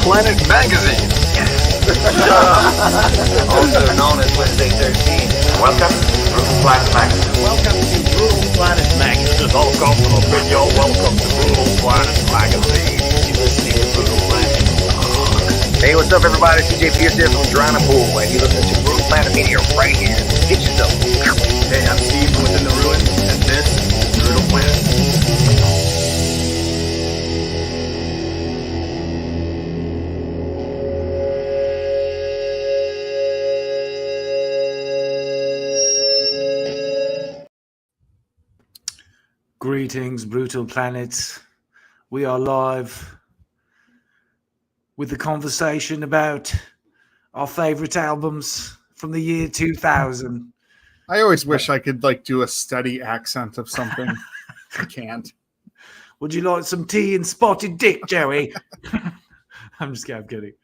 Planet Magazine. Also known as Wednesday 13. Welcome to Brutal Planet Magazine. Welcome to Brutal Planet Magazine. Welcome to the video. Welcome to Brutal Planet Magazine. You're listening to Brutal Planet. Hey, what's up, everybody? CJ Pierce here from Drana Pool, and you're listening to Brutal Planet Media right here. Get yourself. Hey, I'm Steve from Within the Ruins, and this is Brutal Planet. Greetings, Brutal Planet. We are live with the conversation about our favorite albums from the year 2000. I always wish I could do a steady accent of something. I can't. Would you like some tea and spotted dick, Joey? I'm just kidding. I'm kidding.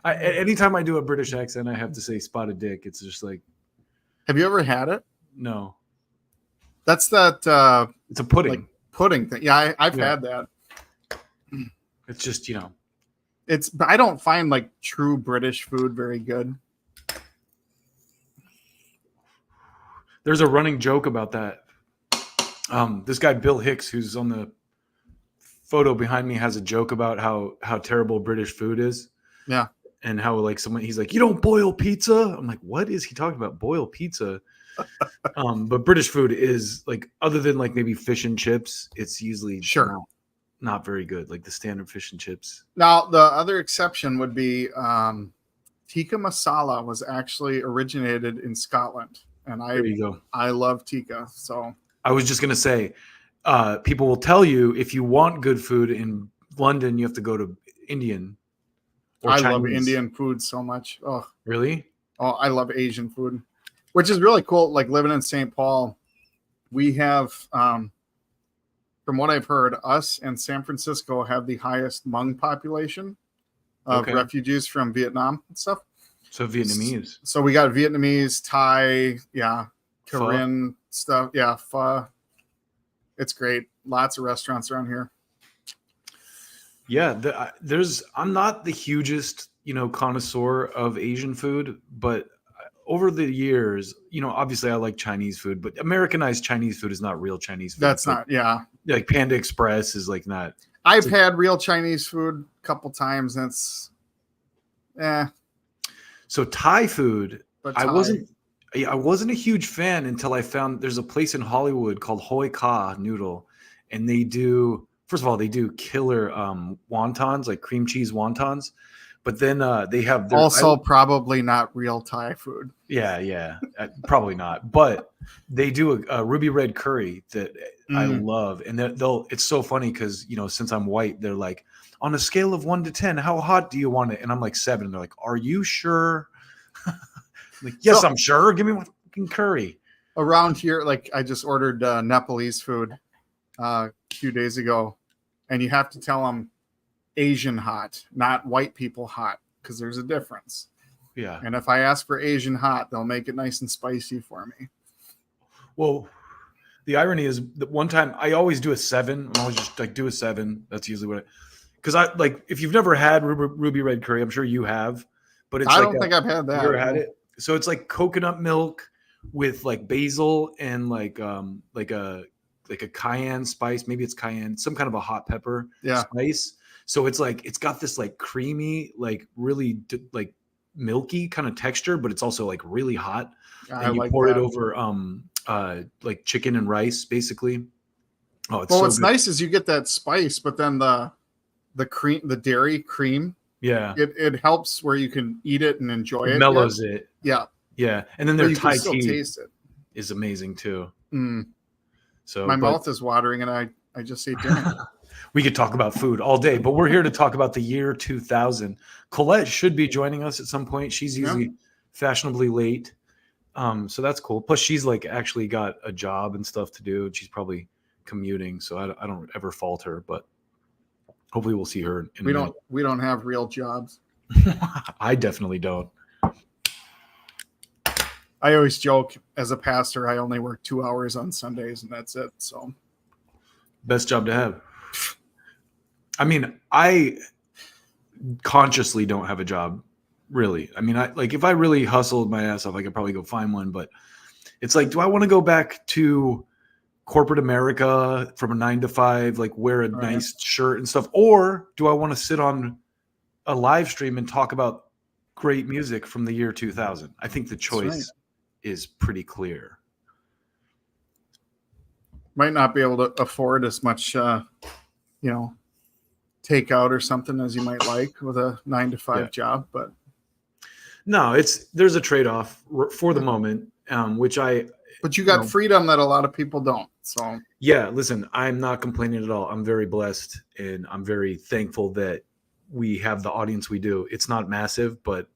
Anytime I do a British accent, I have to say spotted dick. It's just like, Have you ever had it? no. That's that It's a pudding. pudding thing. Yeah, I've had that. It's just, But I don't find true British food very good. there's a running joke about that. This guy, Bill Hicks, who's on the photo behind me, has a joke about how terrible British food is. Yeah. And how he's like, you don't boil pizza? I'm like, what is he talking about? Boil pizza? But British food is other than maybe fish and chips, it's usually not very good. Like the standard fish and chips. Now, the other exception would be tikka masala was actually originated in Scotland. And There you go. I love tikka. So I was just going to say, people will tell you if you want good food in London, you have to go to Indian. Or I Chinese. love Indian food so much. Oh, Really? Oh, I love Asian food, which is really cool. Living in St. Paul, we have, from what I've heard, us and San Francisco have the highest Hmong population of refugees from Vietnam and stuff. So Vietnamese. So we got Vietnamese, Thai, Korean stuff. Yeah, pho. It's great. Lots of restaurants around here. Yeah, I'm not the hugest, connoisseur of Asian food, but over the years, obviously I like Chinese food, but Americanized Chinese food is not real Chinese food. That's not, yeah. Like Panda Express is not. I've had real Chinese food a couple times, and it's, So Thai food, but I wasn't a huge fan until I found there's a place in Hollywood called Hoi Ka Noodle, and they do. First of all, they do killer wontons, like cream cheese wontons. But then they have probably not real Thai food. Yeah, probably not. But they do a ruby red curry that I love, and it's so funny because since I'm white, they're like, on a scale of 1 to 10, how hot do you want it? And I'm like 7. And they're like, are you sure? I'm like, yes, I'm sure. Give me one fucking curry. Around here, I just ordered Nepalese food a few days ago, and you have to tell them Asian hot, not white people hot, because there's a difference. Yeah. And if I ask for Asian hot, they'll make it nice and spicy for me. Well, the irony is that one time I always do a 7. I always just do a 7. That's usually what because if you've never had ruby red curry, I'm sure you have, but it's I don't think I've had that. You ever had it? So it's like coconut milk with basil and a cayenne spice. Maybe it's cayenne, some kind of a hot pepper spice. So it's it's got this creamy, really milky kind of texture, but it's also really hot. And you pour it over chicken and rice, basically. Oh, it's what's nice is you get that spice, but then the cream, the dairy cream. Yeah, it helps where you can eat it and enjoy it. Mellows it. Yeah, yeah, and then their Thai tea taste it. Is amazing too. So my mouth is watering, and I just ate dinner. We could talk about food all day, but we're here to talk about the year 2000. Colette should be joining us at some point. She's usually fashionably late, so that's cool. Plus, she's actually got a job and stuff to do, and she's probably commuting. So I don't ever fault her, but hopefully we'll see her. We don't have real jobs. I definitely don't. I always joke as a pastor, I only work 2 hours on Sundays and that's it. So best job to have. I mean, I consciously don't have a job. Really, I mean, if I really hustled my ass off, I could probably go find one. But it's like, do I want to go back to corporate America from a 9 to 5, like wear a nice shirt and stuff, or do I want to sit on a live stream and talk about great music from the year 2000? I think the choice is pretty clear. Might not be able to afford as much, takeout or something as you might like with a 9 to 5 job, but no, there's a trade-off for the moment, but you got freedom that a lot of people don't. So yeah, listen, I'm not complaining at all. I'm very blessed and I'm very thankful that we have the audience we do. It's not massive, but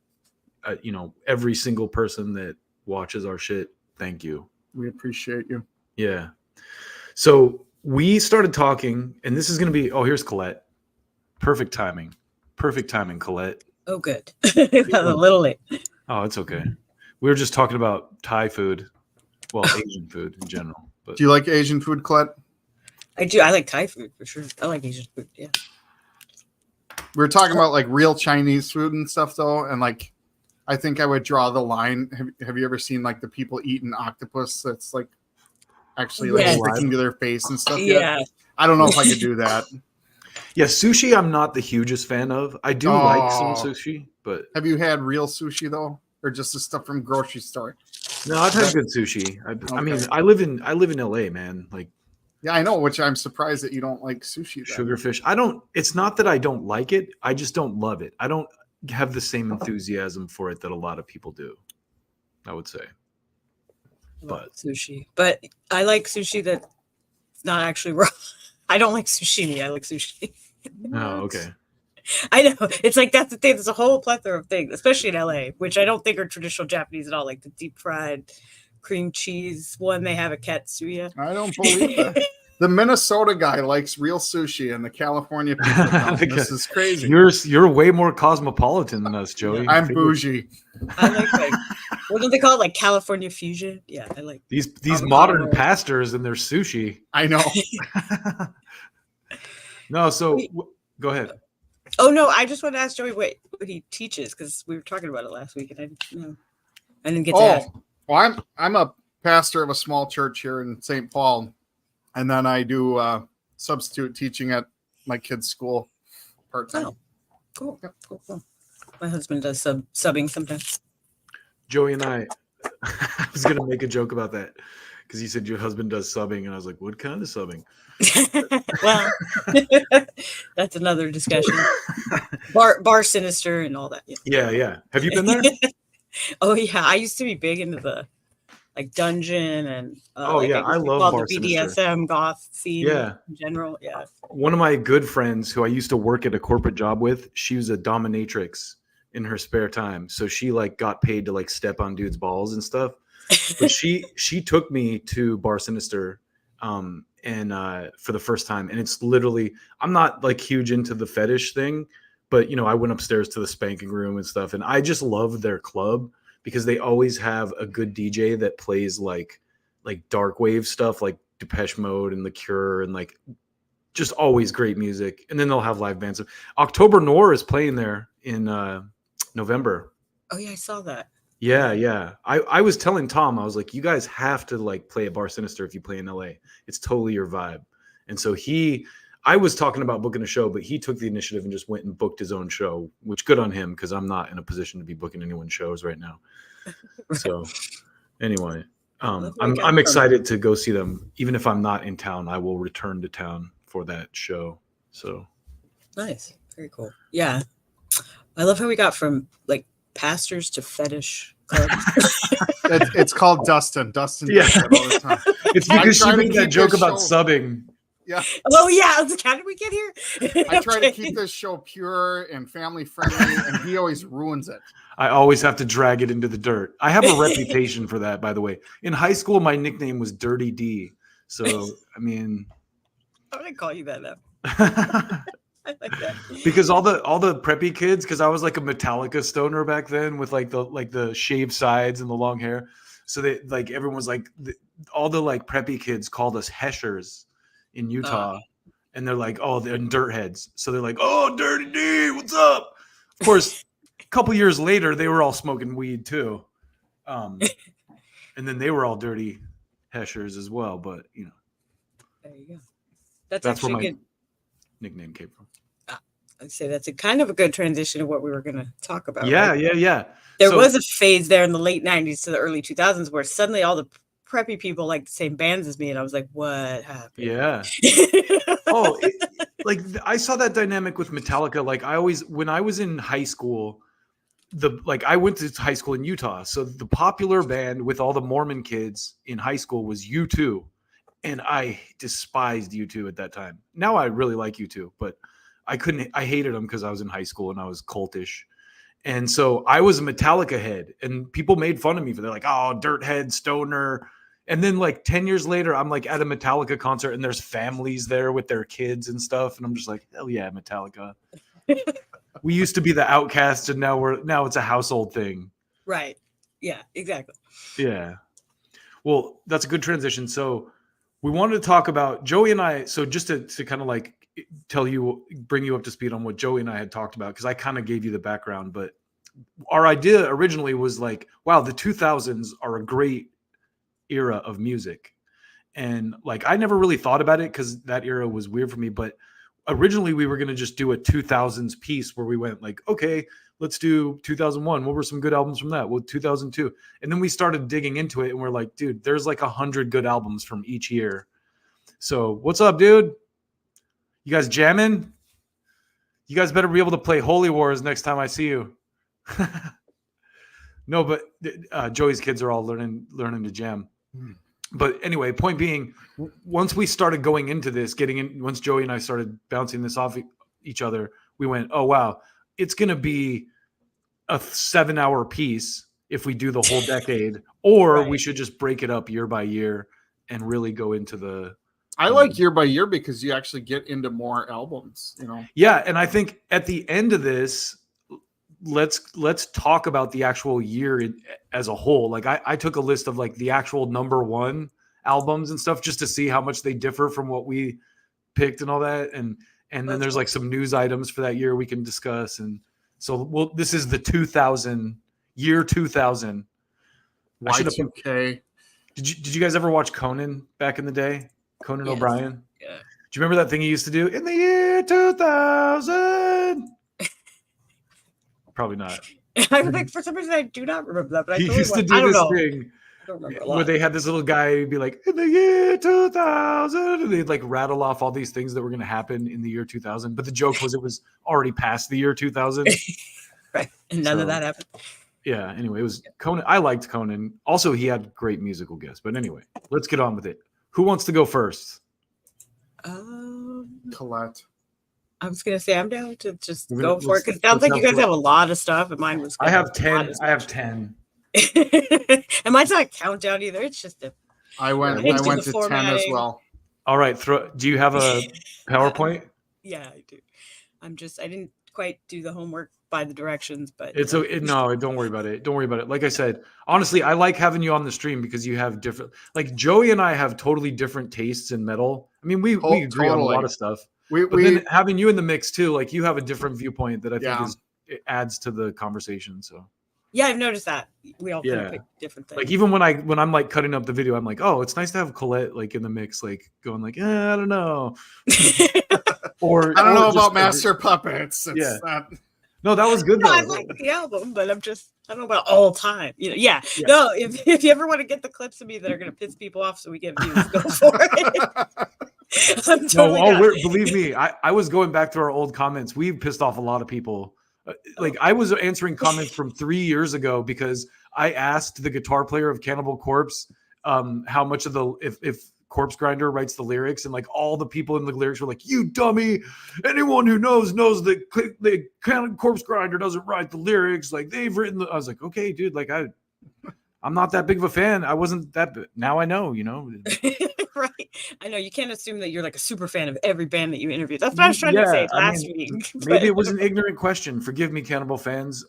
every single person that watches our shit, thank you. We appreciate you. Yeah. So we started talking, and this is going to be, here's Colette. Perfect timing, Colette. Oh, good. A little late. Oh, it's okay. We were just talking about Thai food, well, Asian food in general. But do you like Asian food, Colette? I do. I like Thai food for sure. I like Asian food. Yeah. We were talking about like real Chinese food and stuff though, and like I think I would draw the line. Have you ever seen like the people eating octopus that's like actually like sticking to their face and stuff? Yeah. I don't know if I could do that. Yeah, sushi I'm not the hugest fan of. I do like some sushi, but have you had real sushi though, or just the stuff from grocery store? No, I've had good sushi. I mean, I live in LA, man. Like, yeah, I know. Which I'm surprised that you don't like sushi. Then. Sugarfish. It's not that I don't like it. I just don't love it. I don't have the same enthusiasm for it that a lot of people do, I would say. But sushi. But I like sushi that's not actually raw. I don't like sushimi. I like sushi. Oh, okay. I know. It's like that's the thing. There's a whole plethora of things, especially in LA, which I don't think are traditional Japanese at all, like the deep fried cream cheese one they have at Katsuya. I don't believe that. The Minnesota guy likes real sushi, and the California people don't. This is crazy. You're way more cosmopolitan than us, Joey. I'm bougie. I like what do they call it? Like California fusion? Yeah, I like these modern pastors and their sushi. I know. No, so go ahead. Oh no, I just want to ask Joey what he teaches because we were talking about it last week, and I didn't get to ask. Well, I'm a pastor of a small church here in St. Paul, and then I do substitute teaching at my kids' school part time. Oh, cool. Yep. Cool. My husband does subbing sometimes. Joey and I was gonna make a joke about that because you said your husband does subbing, and I was like, "What kind of subbing?" Well, that's another discussion. Bar Sinister and all that. Yeah. Have you been there? Oh yeah, I used to be big into the like dungeon and I love Bar the BDSM Sinister. goth scene. Yeah, in general. Yeah. One of my good friends who I used to work at a corporate job with, she was a dominatrix in her spare time, so she like got paid to like step on dudes' balls and stuff. But she took me to Bar Sinister. And for the first time, and it's literally, I'm not like huge into the fetish thing, but I went upstairs to the spanking room and stuff, and I just love their club because they always have a good DJ that plays like dark wave stuff, like Depeche Mode and The Cure, and like just always great music. And then they'll have live bands. October Noir is playing there in November. Oh yeah, I saw that. Yeah. I was telling Tom, I was like, you guys have to like play at Bar Sinister if you play in LA. It's totally your vibe. And so I was talking about booking a show, but he took the initiative and just went and booked his own show, which good on him because I'm not in a position to be booking anyone's shows right now. Right. So anyway, I'm excited to go see them. Even if I'm not in town, I will return to town for that show. So nice. Very cool. Yeah. I love how we got from like pastors to fetish clubs. It's called Dustin. Dustin yeah. does that all the time. It's because she made that joke about subbing. Yeah. Oh yeah. How did we get here? I try to keep this show pure and family friendly, and he always ruins it. I always have to drag it into the dirt. I have a reputation for that, by the way. In high school, my nickname was Dirty D. So I mean, I'm gonna call you that now. I like that. Because all the preppy kids, because I was like a Metallica stoner back then with like the shaved sides and the long hair. So they like everyone was like all the like preppy kids called us heshers in Utah, and they're like, oh, they're dirt heads. So they're like, oh, Dirty D, what's up? Of course, a couple years later, they were all smoking weed too. And then they were all dirty heshers as well. But, you know. There you go. That's where actually my good. nickname came from. I'd say that's a kind of a good transition to what we were going to talk about. Yeah, right? yeah. There was a phase there in the late 90s to the early 2000s where suddenly all the preppy people liked the same bands as me. And I was like, what happened? Yeah. I saw that dynamic with Metallica. Like when I was in high school, I went to high school in Utah. So the popular band with all the Mormon kids in high school was U2. And I despised U2 at that time. Now I really like U2, but I hated them because I was in high school and I was cultish. And so I was a Metallica head and people made fun of me for they're like, oh, dirt head, stoner. And then like 10 years later, I'm like at a Metallica concert and there's families there with their kids and stuff. And I'm just like, hell yeah, Metallica. We used to be the outcasts and now it's a household thing. Right. Yeah, exactly. Yeah. Well, that's a good transition. So we wanted to talk about Joey and I. So just to kind of like bring you up to speed on what Joey and I had talked about, because I kind of gave you the background, but our idea originally was like, wow, the 2000s are a great era of music. And like, I never really thought about it because that era was weird for me. But originally we were going to just do a 2000s piece where we went like, okay, let's do 2001. What were some good albums from that? Well, 2002. And then we started digging into it and we're like, dude, there's like 100 good albums from each year. So what's up, dude? You guys jamming? You guys better be able to play Holy Wars next time I see you. No, but Joey's kids are all learning to jam. But anyway, point being, once we started going into this, once Joey and I started bouncing this off each other, we went, oh, wow, it's going to be a 7-hour piece if we do the whole decade, or Right. we should just break it up year by year and really go into the... I like year by year because you actually get into more albums, you know? Yeah. And I think at the end of this, let's talk about the actual year as a whole. Like I took a list of like the actual number one albums and stuff just to see how much they differ from what we picked and all that. And then there's like some news items for that year we can discuss. And so this is the 2000 year 2000. Y2K. Did you guys ever watch Conan back in the day? Conan Yes. O'Brien? Yeah. Do you remember that thing he used to do in the year 2000? Probably not. I was like, for some reason, I do not remember that, but I He totally used to I do don't this know. thing I don't remember a where lot. they had this little guy be like, in the year 2000, and they'd like rattle off all these things that were going to happen in the year 2000. But the joke was it was already past the year 2000. Right. And none So- of that happened. Yeah. Anyway, it was Conan. I liked Conan. Also, he had great musical guests. But anyway, let's get on with it. Who wants to go first? Colette. I was gonna say I'm down to just We're go gonna- for it because it sounds let's like you have guys have a lot of stuff, and mine was. I have gonna 10. be a lot as I have much. 10. And mine's not a countdown either. It's just a. I went I didn't do to the 10 as formatting. well. All right. Do you have a PowerPoint? Yeah, I do. I didn't quite do the homework by the directions, but No, don't worry about it. Don't worry about it. Like I said, honestly, I like having you on the stream because you have different, like Joey and I have totally different tastes in metal. I mean, we agree on a lot Totally. of stuff, We but then having you in the mix too, like you have a different viewpoint that I think Yeah. it adds to the conversation. So yeah, I've noticed that we all kind Yeah. of pick different things. like even when I'm like cutting up the video, I'm like, oh, it's nice to have Colette like in the mix, like going like, I don't know, or I don't know just about like- Master Puppets. It's Yeah. not, No, that was good No, though. I like the album, but I don't know about all time. Yeah. Yeah. No, if you ever want to get the clips of me that are going to piss people off so we get views, go for it. I'm totally down. Believe me, I was going back through our old comments. We pissed off a lot of people. Like I was answering comments from 3 years ago because I asked the guitar player of Cannibal Corpse how much of if Corpse Grinder writes the lyrics, and like all the people in the lyrics were like, "You dummy! Anyone who knows that the Corpse Grinder doesn't write the lyrics. Like they've written." I was like, "Okay, dude. Like I'm not that big of a fan. I wasn't that. Now I know. You know." Right. I know you can't assume that you're like a super fan of every band that you interviewed. That's what I was trying to say last week. Maybe it was an ignorant question. Forgive me, Cannibal fans.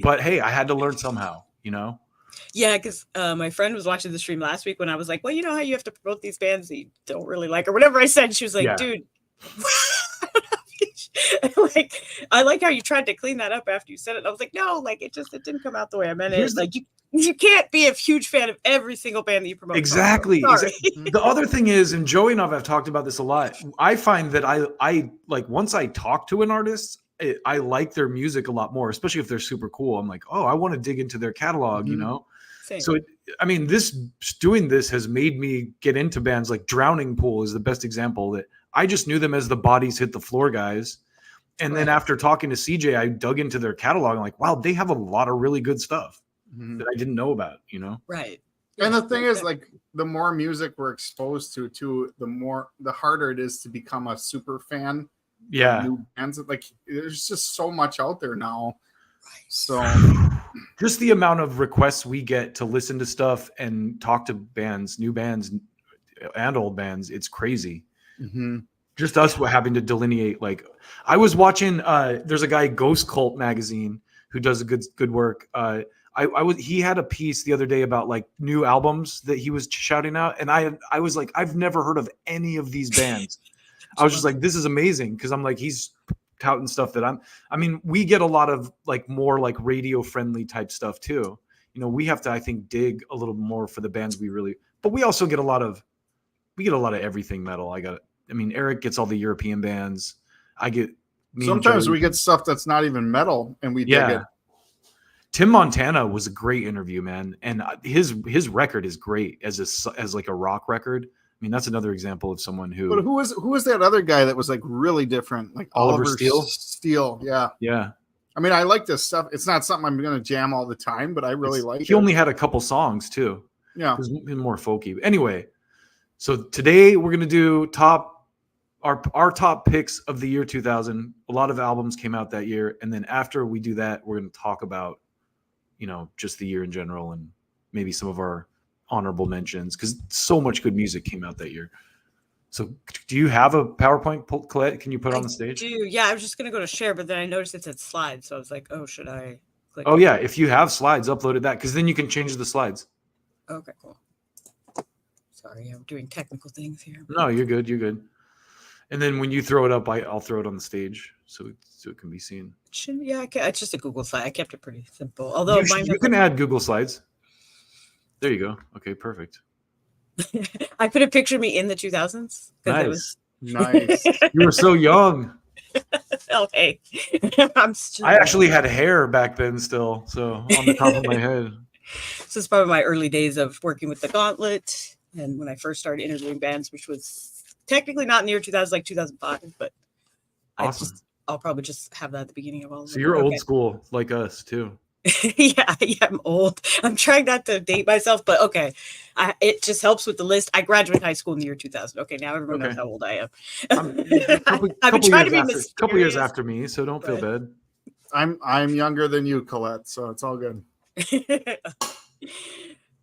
But hey, I had to learn somehow. You know. Yeah, because my friend was watching the stream last week when I was like, well, you know how you have to promote these bands that you don't really like or whatever I said. She was like, Yeah. dude, Like, I like how you tried to clean that up after you said it. I was like, no, like it didn't come out the way I meant it. Like you can't be a huge fan of every single band that you promote. Exactly. Sorry. The other thing is, and Joey and I've talked about this a lot. I find that I like once I talk to an artist, I like their music a lot more, especially if they're super cool. I'm like, oh, I want to dig into their catalog, you know? Same. So, doing this has made me get into bands like Drowning Pool is the best example that I just knew them as the Bodies Hit the Floor guys. And then after talking to CJ, I dug into their catalog and like, wow, they have a lot of really good stuff that I didn't know about, you know? Right. And the thing is, like, the more music we're exposed to, the harder it is to become a super fan. Yeah. New bands. Like, there's just so much out there now. So just the amount of requests we get to listen to stuff and talk to bands, new bands and old bands, it's crazy. Just us having to delineate. Like, I was watching there's a guy, Ghost Cult magazine, who does a good work. He had a piece the other day about like new albums that he was shouting out, and I was like, I've never heard of any of these bands. I was just like, this is amazing, because I'm like, he's touting stuff that we get a lot of like more like radio friendly type stuff too. You know, we have to, I think, dig a little more for the bands but we also get a lot of everything metal. Eric gets all the European bands. Sometimes we get stuff that's not even metal and we dig it. Tim Montana was a great interview, man. And his record is great as like a rock record. I mean, that's another example of someone who. But who was that other guy that was like really different? Like Oliver Steele? Steele, yeah. Yeah. I mean, I like this stuff. It's not something I'm going to jam all the time, but I really like it. He only had a couple songs too. Yeah. It was more folky. Anyway, so today we're going to do our top picks of the year 2000. A lot of albums came out that year. And then after we do that, we're going to talk about, you know, just the year in general and maybe some of our honorable mentions, because so much good music came out that year. So do you have a PowerPoint, Colette? Can you put it on the stage? Yeah, I was just gonna go to share, but then I noticed it said slides, so I was like, oh, should I click? Oh yeah, if you have slides, uploaded that, because then you can change the slides. Okay, cool. Sorry, I'm doing technical things here. No, you're good. And then when you throw it up, I'll throw it on the stage so it can be seen. It's just a Google slide. I kept it pretty simple. Although you can add Google Slides. There you go. Okay, perfect. I put a picture of me in the 2000s. Nice. Nice. You were so young. Oh, hey. I actually had hair back then still, so on the top of my head. So it's probably my early days of working with the Gauntlet, and when I first started interviewing bands, which was technically not in the year 2000, like 2005, but awesome. I'll probably just have that at the beginning of all of them. So you're old school like us too. Yeah, I'm old. I'm trying not to date myself, but okay. It just helps with the list. I graduated high school in the year 2000. Okay, now everyone knows how old I am. I've been trying to be mysterious. Couple years after me, so don't feel bad. I'm younger than you, Colette, so it's all good.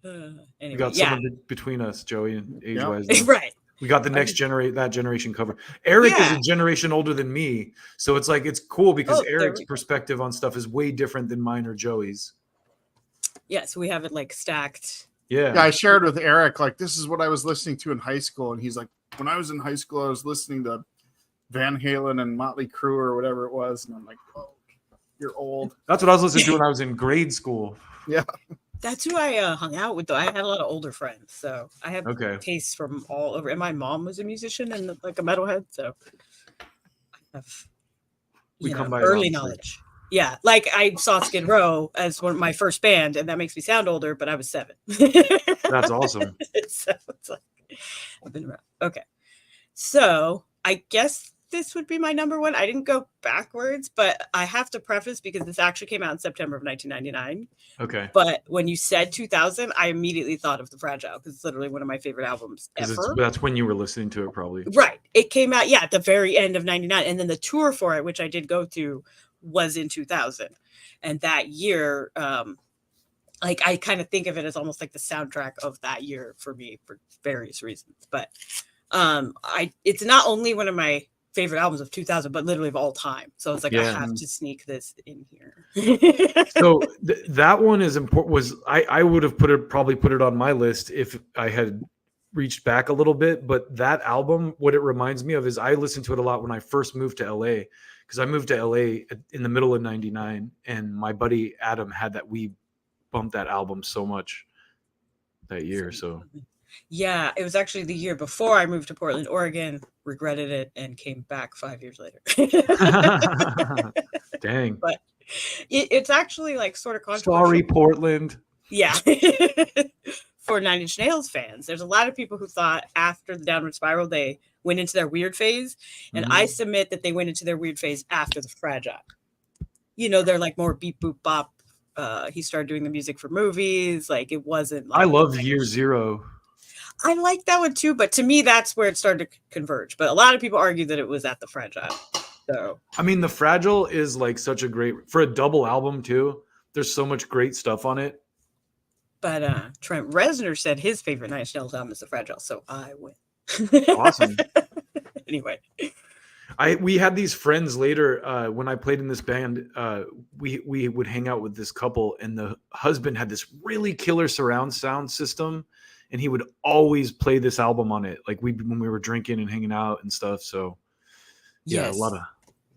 Anyway, we got someone between us, Joey, and age-wise. Yeah. Right. We got the next generation cover. Eric is a generation older than me, so it's like it's cool because Eric's perspective on stuff is way different than mine or Joey's. Yeah, so we have it like stacked. Yeah, I shared with Eric like this is what I was listening to in high school, and he's like, when I was in high school, I was listening to Van Halen and Motley Crue or whatever it was, and I'm like, oh, you're old. That's what I was listening to when I was in grade school. Yeah. That's who I hung out with, though. I had a lot of older friends, so I have tastes from all over. And my mom was a musician and like a metalhead, so I have early knowledge. Yeah, like I saw Skid Row as one of my first band, and that makes me sound older, but I was 7. That's awesome. So it's like I've been around. Okay, so I guess this would be my number one. I didn't go backwards, but I have to preface because this actually came out in September of 1999. Okay. But when you said 2000, I immediately thought of The Fragile because it's literally one of my favorite albums ever. That's when you were listening to it, probably. Right. It came out, at the very end of 99. And then the tour for it, which I did go to, was in 2000. And that year, like I kind of think of it as almost like the soundtrack of that year for me for various reasons. But it's not only one of my favorite albums of 2000, but literally of all time. So it's like I have to sneak this in here. So that one is important. I would have probably put it on my list if I had reached back a little bit. But that album, what it reminds me of is I listened to it a lot when I first moved to LA because I moved to LA in the middle of '99, and my buddy Adam had that. We bumped that album so much that year. So yeah, it was actually the year before I moved to Portland, Oregon, regretted it, and came back 5 years later. dang. But it's actually like sort of controversial. Sorry, Portland. Yeah. For Nine Inch Nails fans, there's a lot of people who thought after the Downward Spiral they went into their weird phase, and I submit that they went into their weird phase after the Fragile. You know, they're like more beep boop bop. He started doing the music for movies. Like it wasn't. Like, I love Year Zero. I like that one too, but to me, that's where it started to converge. But a lot of people argue that it was at the Fragile. So I mean, the Fragile is like such a great for a double album too. There's so much great stuff on it. But Trent Reznor said his favorite Nine Inch Nails album is the Fragile, so I win. Awesome. Anyway, we had these friends later when I played in this band. We would hang out with this couple, and the husband had this really killer surround sound system, and he would always play this album on it, like when we were drinking and hanging out and stuff. So yeah, yes. a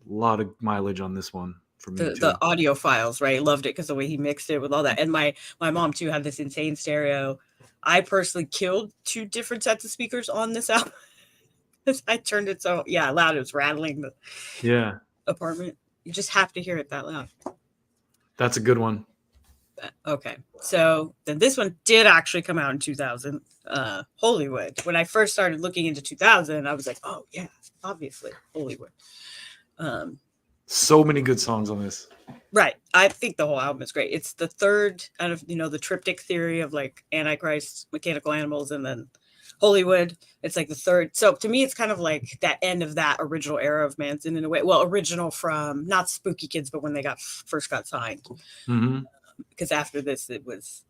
lot of mileage on this one. The audio files, right? Loved it because the way he mixed it with all that. And my mom too had this insane stereo. I personally killed 2 different sets of speakers on this album. I turned it so loud it was rattling the apartment. You just have to hear it that loud. That's a good one. Okay, so then this one did actually come out in 2000. Hollywood. When I first started looking into 2000, I was like, oh yeah, obviously Hollywood. So many good songs on this. Right. I think the whole album is great. It's the third out of, the triptych theory of like Antichrist, Mechanical Animals, and then Hollywood. It's like the third. So to me, it's kind of like that end of that original era of Manson in a way. Well, original from not Spooky Kids, but when they first got signed. Mm-hmm. Because after this, it was,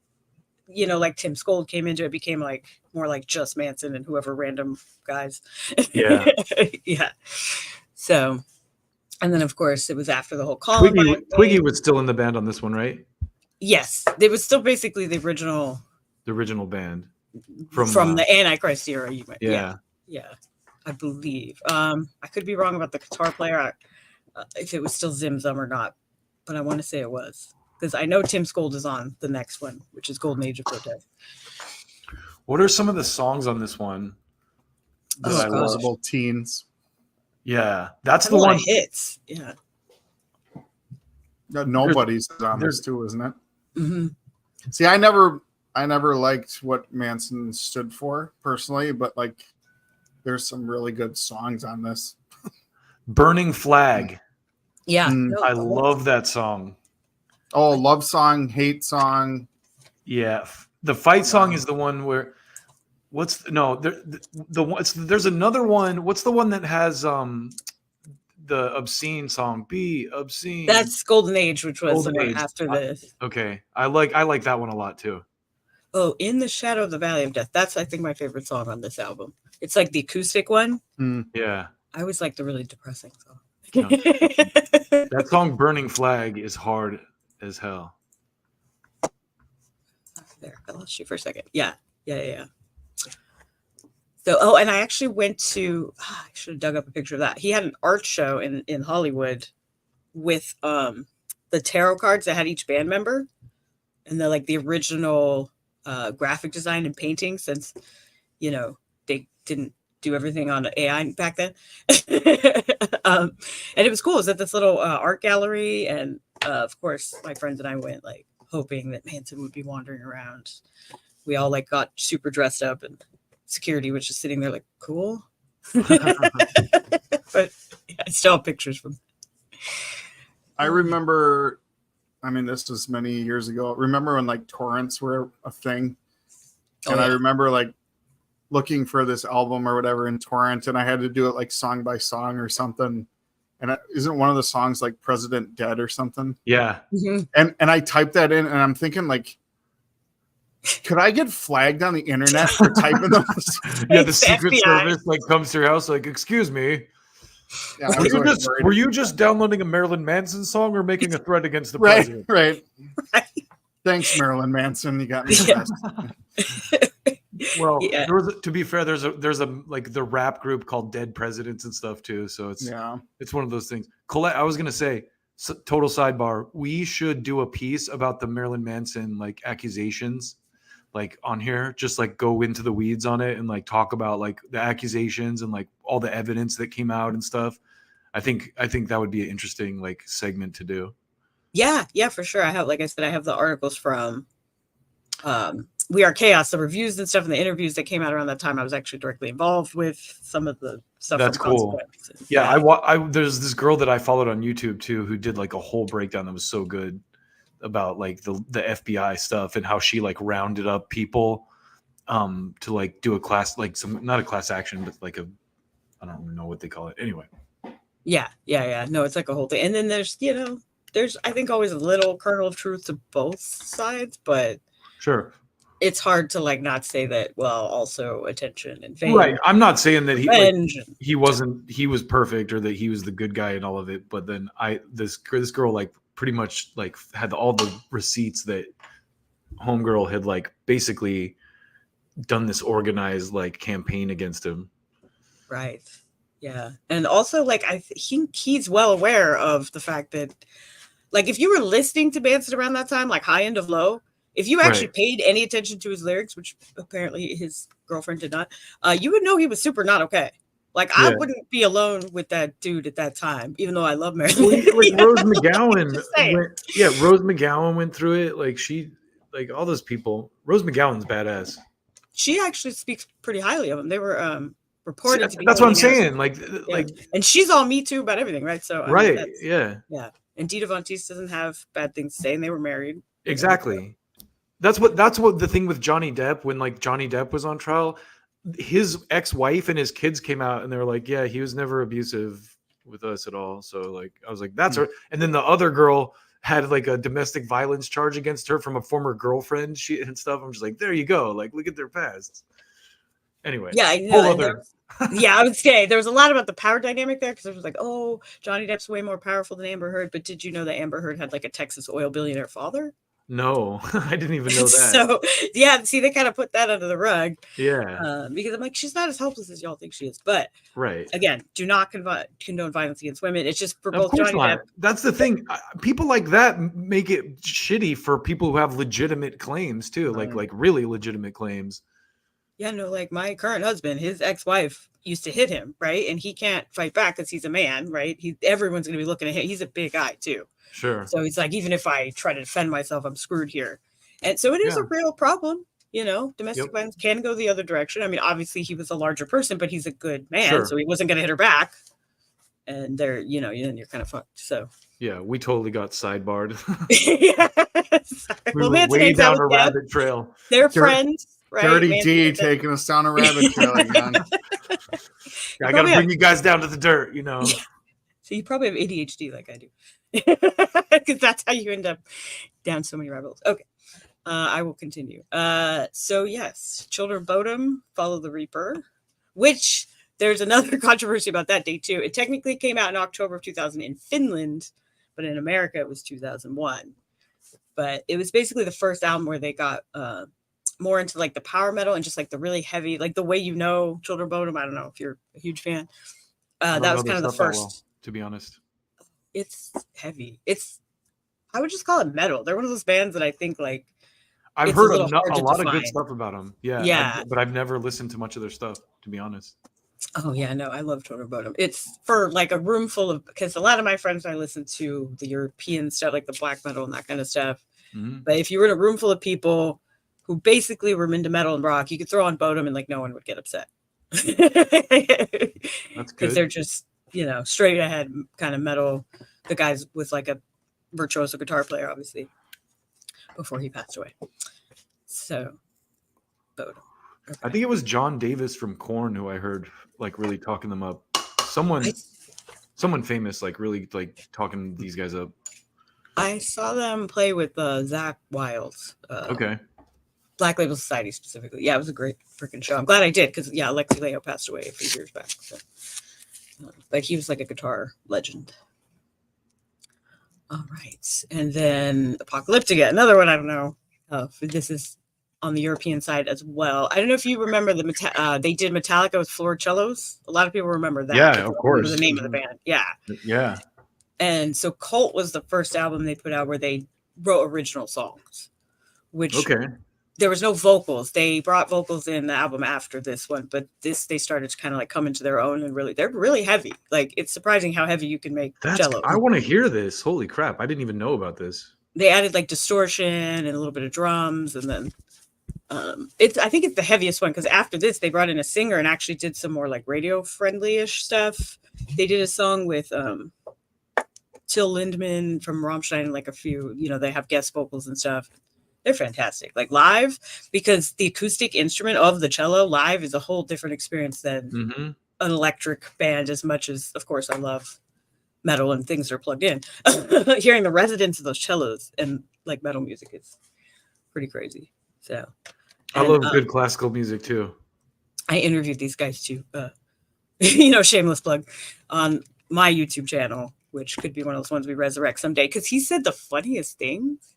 like Tim Skold came into it, became like more like just Manson and whoever random guys. Yeah. Yeah. So. And then, of course, it was after the whole Columbine. Twiggy was still in the band on this one, right? Yes, it was still basically the original. The original band from the Antichrist era. You meant, yeah, I believe. I could be wrong about the guitar player, if it was still Zim Zum or not, but I want to say it was because I know Tim Skold is on the next one, which is Golden Age of Protest. What are some of the songs on this one? Disposable Teens. Yeah, that's the one. Hits. Yeah. Nobody's on this too, isn't it? Mm-hmm. See, I never liked what Manson stood for personally, but like, there's some really good songs on this. Burning Flag. Yeah, I love that song. Oh, love song, hate song. Yeah, the fight song is the one where. There's another one. What's the one that has the obscene song? Be obscene. That's Golden Age, which was Golden Age. After this. Okay, I like that one a lot too. Oh, In the Shadow of the Valley of Death. That's I think my favorite song on this album. It's like the acoustic one. Yeah, I always like the really depressing song. Yeah. That song "Burning Flag" is hard as hell. There, I lost you for a second. Yeah. So, and I actually went to, I should have dug up a picture of that. He had an art show in Hollywood with the tarot cards that had each band member and the original graphic design and painting since, they didn't do everything on AI back then. And it was cool. It was at this little art gallery. And of course, my friends and I went hoping that Manson would be wandering around. We all got super dressed up and security was just sitting there cool. But I still have pictures from. I remember, this was many years ago. Remember when torrents were a thing? And I remember looking for this album or whatever in torrent, and I had to do it song by song or something. And isn't one of the songs President Dead or something? Yeah. Mm-hmm. And I typed that in, and I'm thinking could I get flagged on the internet for typing those? Yeah, the Secret Service comes to your house excuse me. Yeah, were you just downloading a Marilyn Manson song or making a threat against the president? Right. Thanks, Marilyn Manson. You got me. Well, Yeah. to be fair, there's a like the rap group called Dead Presidents and stuff too. So it's one of those things. Colette, I was gonna say, total sidebar. We should do a piece about the Marilyn Manson like accusations, like on here. Just like go into the weeds on it and like talk about like the accusations and like all the evidence that came out and stuff. I think that would be an interesting like segment to do. Yeah, for sure. I have, like I said, I have the articles from We Are Chaos, the reviews and stuff, and the interviews that came out around that time. I was actually directly involved with some of the stuff. That's cool. Yeah, I there's this girl that I followed on YouTube too who did like a whole breakdown that was so good about like the FBI stuff and how she like rounded up people to like do a class, like some, not a class action, but like a, I don't even know what they call it. Anyway. Yeah. No, it's like a whole thing. And then there's, there's I think always a little kernel of truth to both sides, but sure, it's hard to like not say that. Well, also attention and fame. Right. I'm not saying that he was perfect or that he was the good guy in all of it, but then this girl like pretty much like had all the receipts that homegirl had like basically done this organized like campaign against him. Right. Yeah. And also like I think he's well aware of the fact that like if you were listening to Manson around that time, like High End of Low, if you actually paid any attention to his lyrics, which apparently his girlfriend did not, you would know he was super not okay. Like I wouldn't be alone with that dude at that time, even though I love Marilyn. Like Rose McGowan. Rose McGowan went through it. Like she, like all those people. Rose McGowan's badass. She actually speaks pretty highly of him. They were reported to be. That's what I'm saying. Like, and she's all Me Too about everything, right? So right, yeah. And Dita Von Teese doesn't have bad things to say, and they were married. Exactly. That's what the thing with Johnny Depp, when like Johnny Depp was on trial, his ex-wife and his kids came out and they were like, yeah, he was never abusive with us at all. So like I was like, that's her. And then the other girl had like a domestic violence charge against her from a former girlfriend and stuff. I'm just like, there you go. Like, look at their pasts. Anyway. Yeah, I know. I would say there was a lot about the power dynamic there because it was like, oh, Johnny Depp's way more powerful than Amber Heard. But did you know that Amber Heard had like a Texas oil billionaire father? No, I didn't even know that. So yeah, see, they kind of put that under the rug. Yeah, because I'm like, she's not as helpless as y'all think she is. But right, again, do not condone violence against women. It's just for both Johnny Depp. That's the thing. People like that make it shitty for people who have legitimate claims too, like really legitimate claims. Yeah, no, like my current husband, his ex-wife used to hit him, right? And he can't fight back because he's a man, right? Everyone's going to be looking at him. He's a big guy too. Sure. So he's like, even if I try to defend myself, I'm screwed here. And so it is a real problem. Domestic violence can go the other direction. I mean, obviously he was a larger person, but he's a good man. So he wasn't going to hit her back. And then you're kind of fucked. So yeah, we totally got sidebarred. We were way down a rabbit trail. They're friends. Right, Dirty D taking us down a rabbit trail again. I got to bring you guys down to the dirt, So you probably have ADHD like I do. Because that's how you end up down so many rabbit holes. Okay. I will continue. So yes, Children of Bodom, Follow the Reaper, which there's another controversy about that date too. It technically came out in October of 2000 in Finland, but in America it was 2001. But it was basically the first album where they got more into like the power metal and just like the really heavy, like the way Children of Bodom. I don't know if you're a huge fan. That was kind of the first. To be honest, it's heavy. I would just call it metal. They're one of those bands that I think like I've heard a lot of good stuff about them. Yeah. But I've never listened to much of their stuff, to be honest. Oh yeah, no, I love Children of Bodom. It's for like a room full of, because a lot of my friends I listen to the European stuff, like the black metal and that kind of stuff. Mm-hmm. But if you were in a room full of people who basically were into metal and rock, you could throw on Bodom and like no one would get upset. That's good. Because they're just straight ahead kind of metal. The guy's was like a virtuoso guitar player, obviously, before he passed away. So, Bodom. Okay. I think it was John Davis from Korn who I heard like really talking them up. Someone famous, like really like talking these guys up. I saw them play with Zach Wild. Okay. Black Label Society specifically. Yeah, it was a great freaking show. I'm glad I did because Alexi Leo passed away a few years back. So. But he was like a guitar legend. All right. And then Apocalyptica, another one I don't know. This is on the European side as well. I don't know if you remember they did Metallica with floor cellos. A lot of people remember that. Yeah, but of don't course. remember the name of the band. Yeah. Yeah. And so Cult was the first album they put out where they wrote original songs, which there was no vocals. They brought vocals in the album after this one, but they started to kind of like come into their own, and they're really heavy. Like, it's surprising how heavy you can make cello. I want to hear this. Holy crap. I didn't even know about this. They added like distortion and a little bit of drums, and then I think it's the heaviest one, because after this they brought in a singer and actually did some more like radio friendly-ish stuff. They did a song with Till Lindemann from Rammstein, and like a few, they have guest vocals and stuff. They're fantastic. Like live, because the acoustic instrument of the cello live is a whole different experience than an electric band, as much as, of course, I love metal and things that are plugged in. Hearing the resonance of those cellos and like metal music is pretty crazy. So I love good classical music too. I interviewed these guys too. Shameless plug on my YouTube channel, which could be one of those ones we resurrect someday, because he said the funniest things.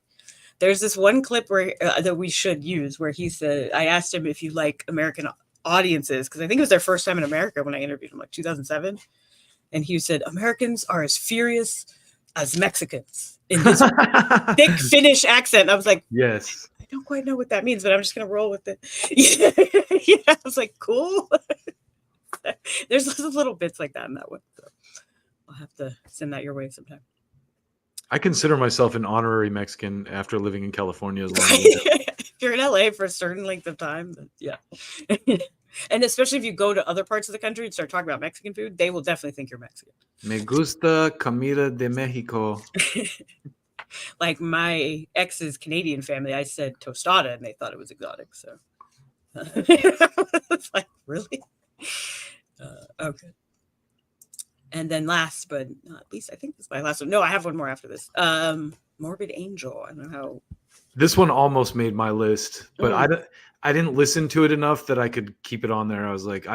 There's this one clip where that we should use where he said, I asked him if you like American audiences, because I think it was their first time in America when I interviewed him, like 2007. And he said, Americans are as furious as Mexicans, in this thick Finnish accent. I was like, yes. I don't quite know what that means, but I'm just going to roll with it. Yeah, I was like, cool. There's little bits like that in that one. So I'll have to send that your way sometime. I consider myself an honorary Mexican after living in California as long as if you're in LA for a certain length of time, then yeah. And especially if you go to other parts of the country and start talking about Mexican food, they will definitely think you're Mexican. Me gusta comida de Mexico. Like my ex's Canadian family, I said tostada and they thought it was exotic. So it's like, really? Okay. And then last but not least, I think this is my last one. No, I have one more after this. Morbid Angel. I don't know how. This one almost made my list, but I didn't listen to it enough that I could keep it on there. I was like,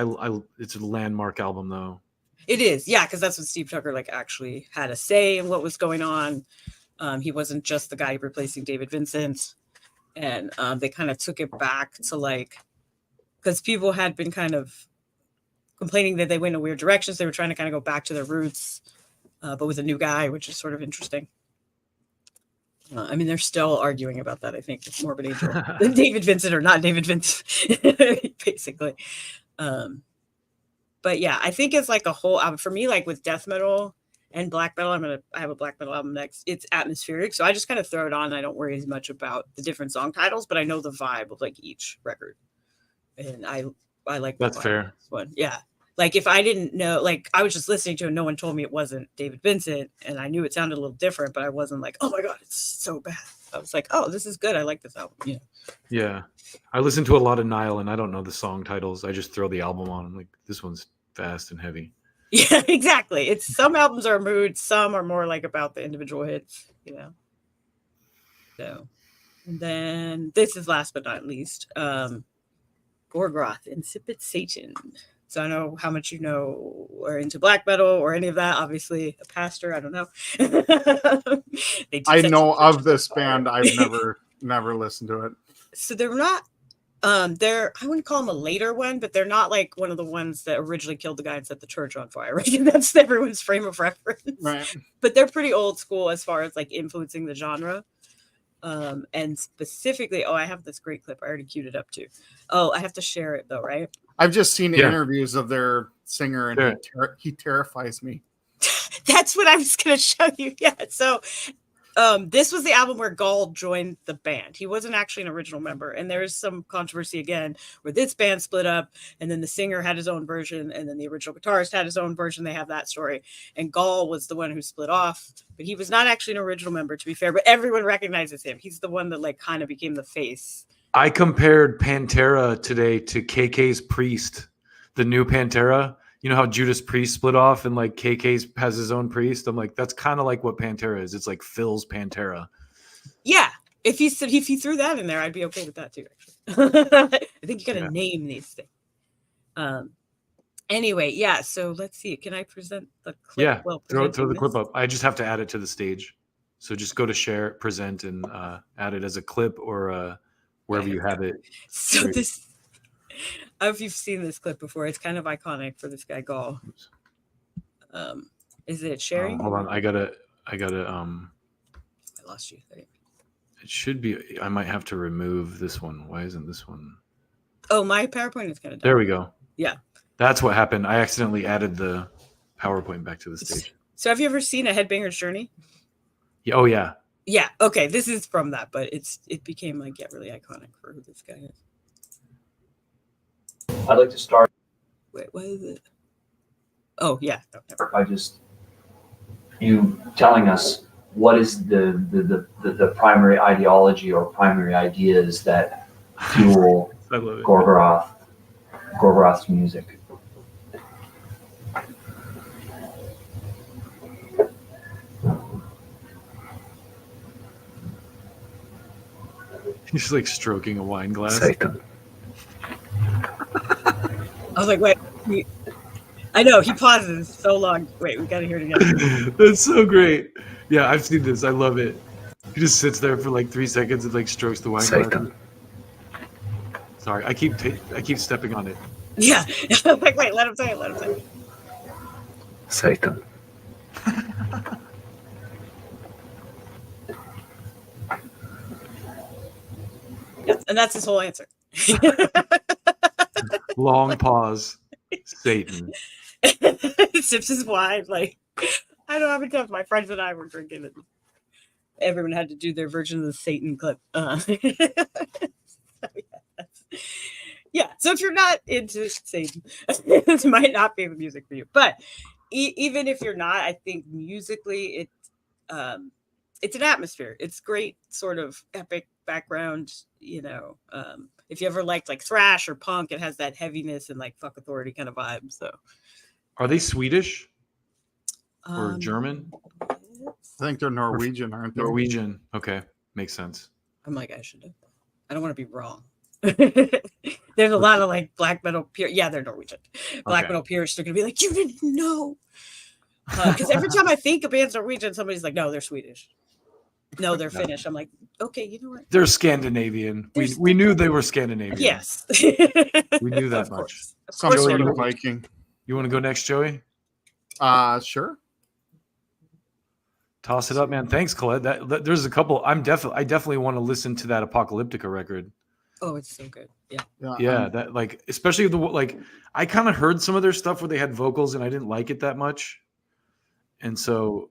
it's a landmark album though. It is, yeah, because that's what Steve Tucker like actually had a say in what was going on. He wasn't just the guy replacing David Vincent, and they kind of took it back to like, because people had been kind of complaining that they went in weird directions. They were trying to kind of go back to their roots, but with a new guy, which is sort of interesting. I mean, they're still arguing about that, I think, with Morbid Angel. David Vincent or not David Vincent, basically. But yeah, I think it's like a whole album. For me, like with death metal and black metal, I have a black metal album next. It's atmospheric. So I just kind of throw it on. And I don't worry as much about the different song titles, but I know the vibe of like each record. And I like that's fair. One. Yeah. Like if I didn't know, like I was just listening to it and no one told me it wasn't David Vincent, and I knew it sounded a little different, but I wasn't like, oh my God, it's so bad. I was like, oh, this is good. I like this album. Yeah. Yeah. I listen to a lot of Nile and I don't know the song titles. I just throw the album on. I'm like, this one's fast and heavy. Yeah, exactly. It's some albums are mood, some are more like about the individual hits, So, and then this is last but not least, Gorgroth, Insipid Satan. So I don't know how much you know or into black metal or any of that. Obviously, a pastor. I don't know. I know of this band. I've never listened to it. So they're not. I wouldn't call them a later one, but they're not like one of the ones that originally killed the guy and set the church on fire. Right? That's everyone's frame of reference. Right. But they're pretty old school as far as like influencing the genre. And specifically, I have this great clip. I already queued it up too. Oh, I have to share it though, right? I've just seen interviews of their singer, and he terrifies me. That's what I was going to show you. Yeah. So this was the album where Gall joined the band. He wasn't actually an original member. And there's some controversy again where this band split up and then the singer had his own version and then the original guitarist had his own version. They have that story. And Gall was the one who split off, but he was not actually an original member, to be fair, but everyone recognizes him. He's the one that like kind of became the face. I compared Pantera today to KK's Priest, the new Pantera. You know how Judas Priest split off and like KK's has his own priest? I'm like, that's kind of like what Pantera is. It's like Phil's Pantera. Yeah. If he threw that in there, I'd be okay with that too, actually. I think you got to name these things. Anyway, yeah. So let's see. Can I present the clip? Yeah. Throw the clip up. I just have to add it to the stage. So just go to share, present, and add it as a clip or wherever you have it. So Great. this, I don't know if you've seen this clip before. It's kind of iconic for this guy Gall. Is it sharing? Hold on, I gotta. I lost you. There. It should be. I might have to remove this one. Why isn't this one? Oh, my PowerPoint is kind of. There we go. Yeah. That's what happened. I accidentally added the PowerPoint back to the stage. So have you ever seen A Headbanger's Journey? Yeah, oh yeah. Yeah. Okay. This is from that, but it became like really iconic for who this guy is. I'd like to start. Wait, what is it? Oh yeah. No, never. By just you telling us what is the primary ideology or primary ideas that fuel I love it. Gorgoroth's music. He's like stroking a wine glass. Satan. I was like, wait. I know he pauses so long. Wait, we gotta hear it again. That's so great. Yeah, I've seen this. I love it. He just sits there for like 3 seconds and like strokes the wine Satan. glass. Sorry, I keep stepping on it. Yeah. I'm like, wait, let him say it. Let him say it. Satan. Yes, and that's his whole answer. Long pause. Satan. Sips his wine. Like, I don't know how many times my friends and I were drinking it. Everyone had to do their version of the Satan clip. So, yeah. So if you're not into Satan, this might not be the music for you. But even if you're not, I think musically it's an atmosphere. It's great, sort of epic background. You know, if you ever liked like thrash or punk, it has that heaviness and like Fuck Authority kind of vibe. So, Are they Swedish or German? I think they're Norwegian, aren't they? Norwegian. Okay, makes sense. I'm like, I should have. I don't want to be wrong. There's a lot of like black metal peers. Yeah, they're Norwegian. Black metal peers. They're gonna be like, you didn't know. Because every time I think a band's Norwegian, somebody's like, no, they're Swedish. No, they're Finnish. I'm like, okay, you know what? They're Scandinavian. We knew they were Scandinavian. Yes. We knew that Of much. course. Of Some course sort they're of Norwegian. Viking. You want to go next, Joey? Sure. Toss it up, man. Thanks, Colette. That there's a couple. I definitely want to listen to that Apocalyptica record. Oh, it's so good. Yeah. Yeah, that like especially the like I kind of heard some of their stuff where they had vocals and I didn't like it that much. And so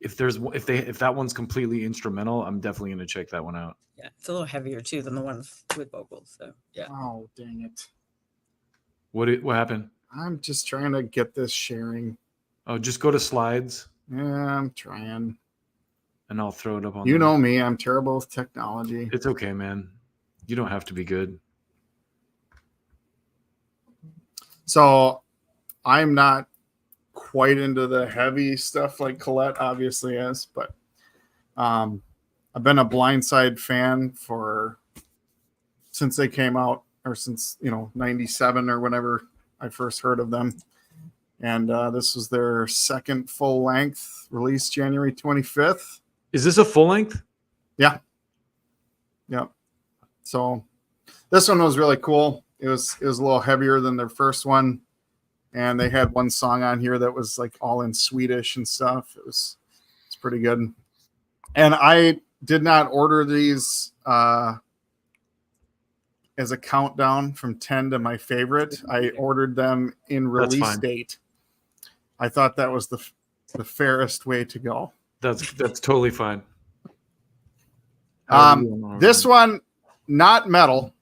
if that one's completely instrumental, I'm definitely going to check that one out. Yeah. It's a little heavier too than the ones with vocals. So yeah. Oh, dang it. What happened? I'm just trying to get this sharing. Oh, just go to slides Yeah, I'm trying. and I'll throw it up on You the- know me, I'm terrible with technology. It's okay, man. You don't have to be good. So I'm not quite into the heavy stuff like Colette obviously is, but I've been a Blindside fan since they came out, or since 97 or whenever I first heard of them. And this was their second full length, released January 25th. Is this a full length? Yeah. Yep. So this one was really cool. It was a little heavier than their first one. And they had one song on here that was like all in Swedish and stuff. It's pretty good. And I did not order these as a countdown from 10 to my favorite. I ordered them in release date. I thought that was the fairest way to go. That's totally fine. This one, not metal,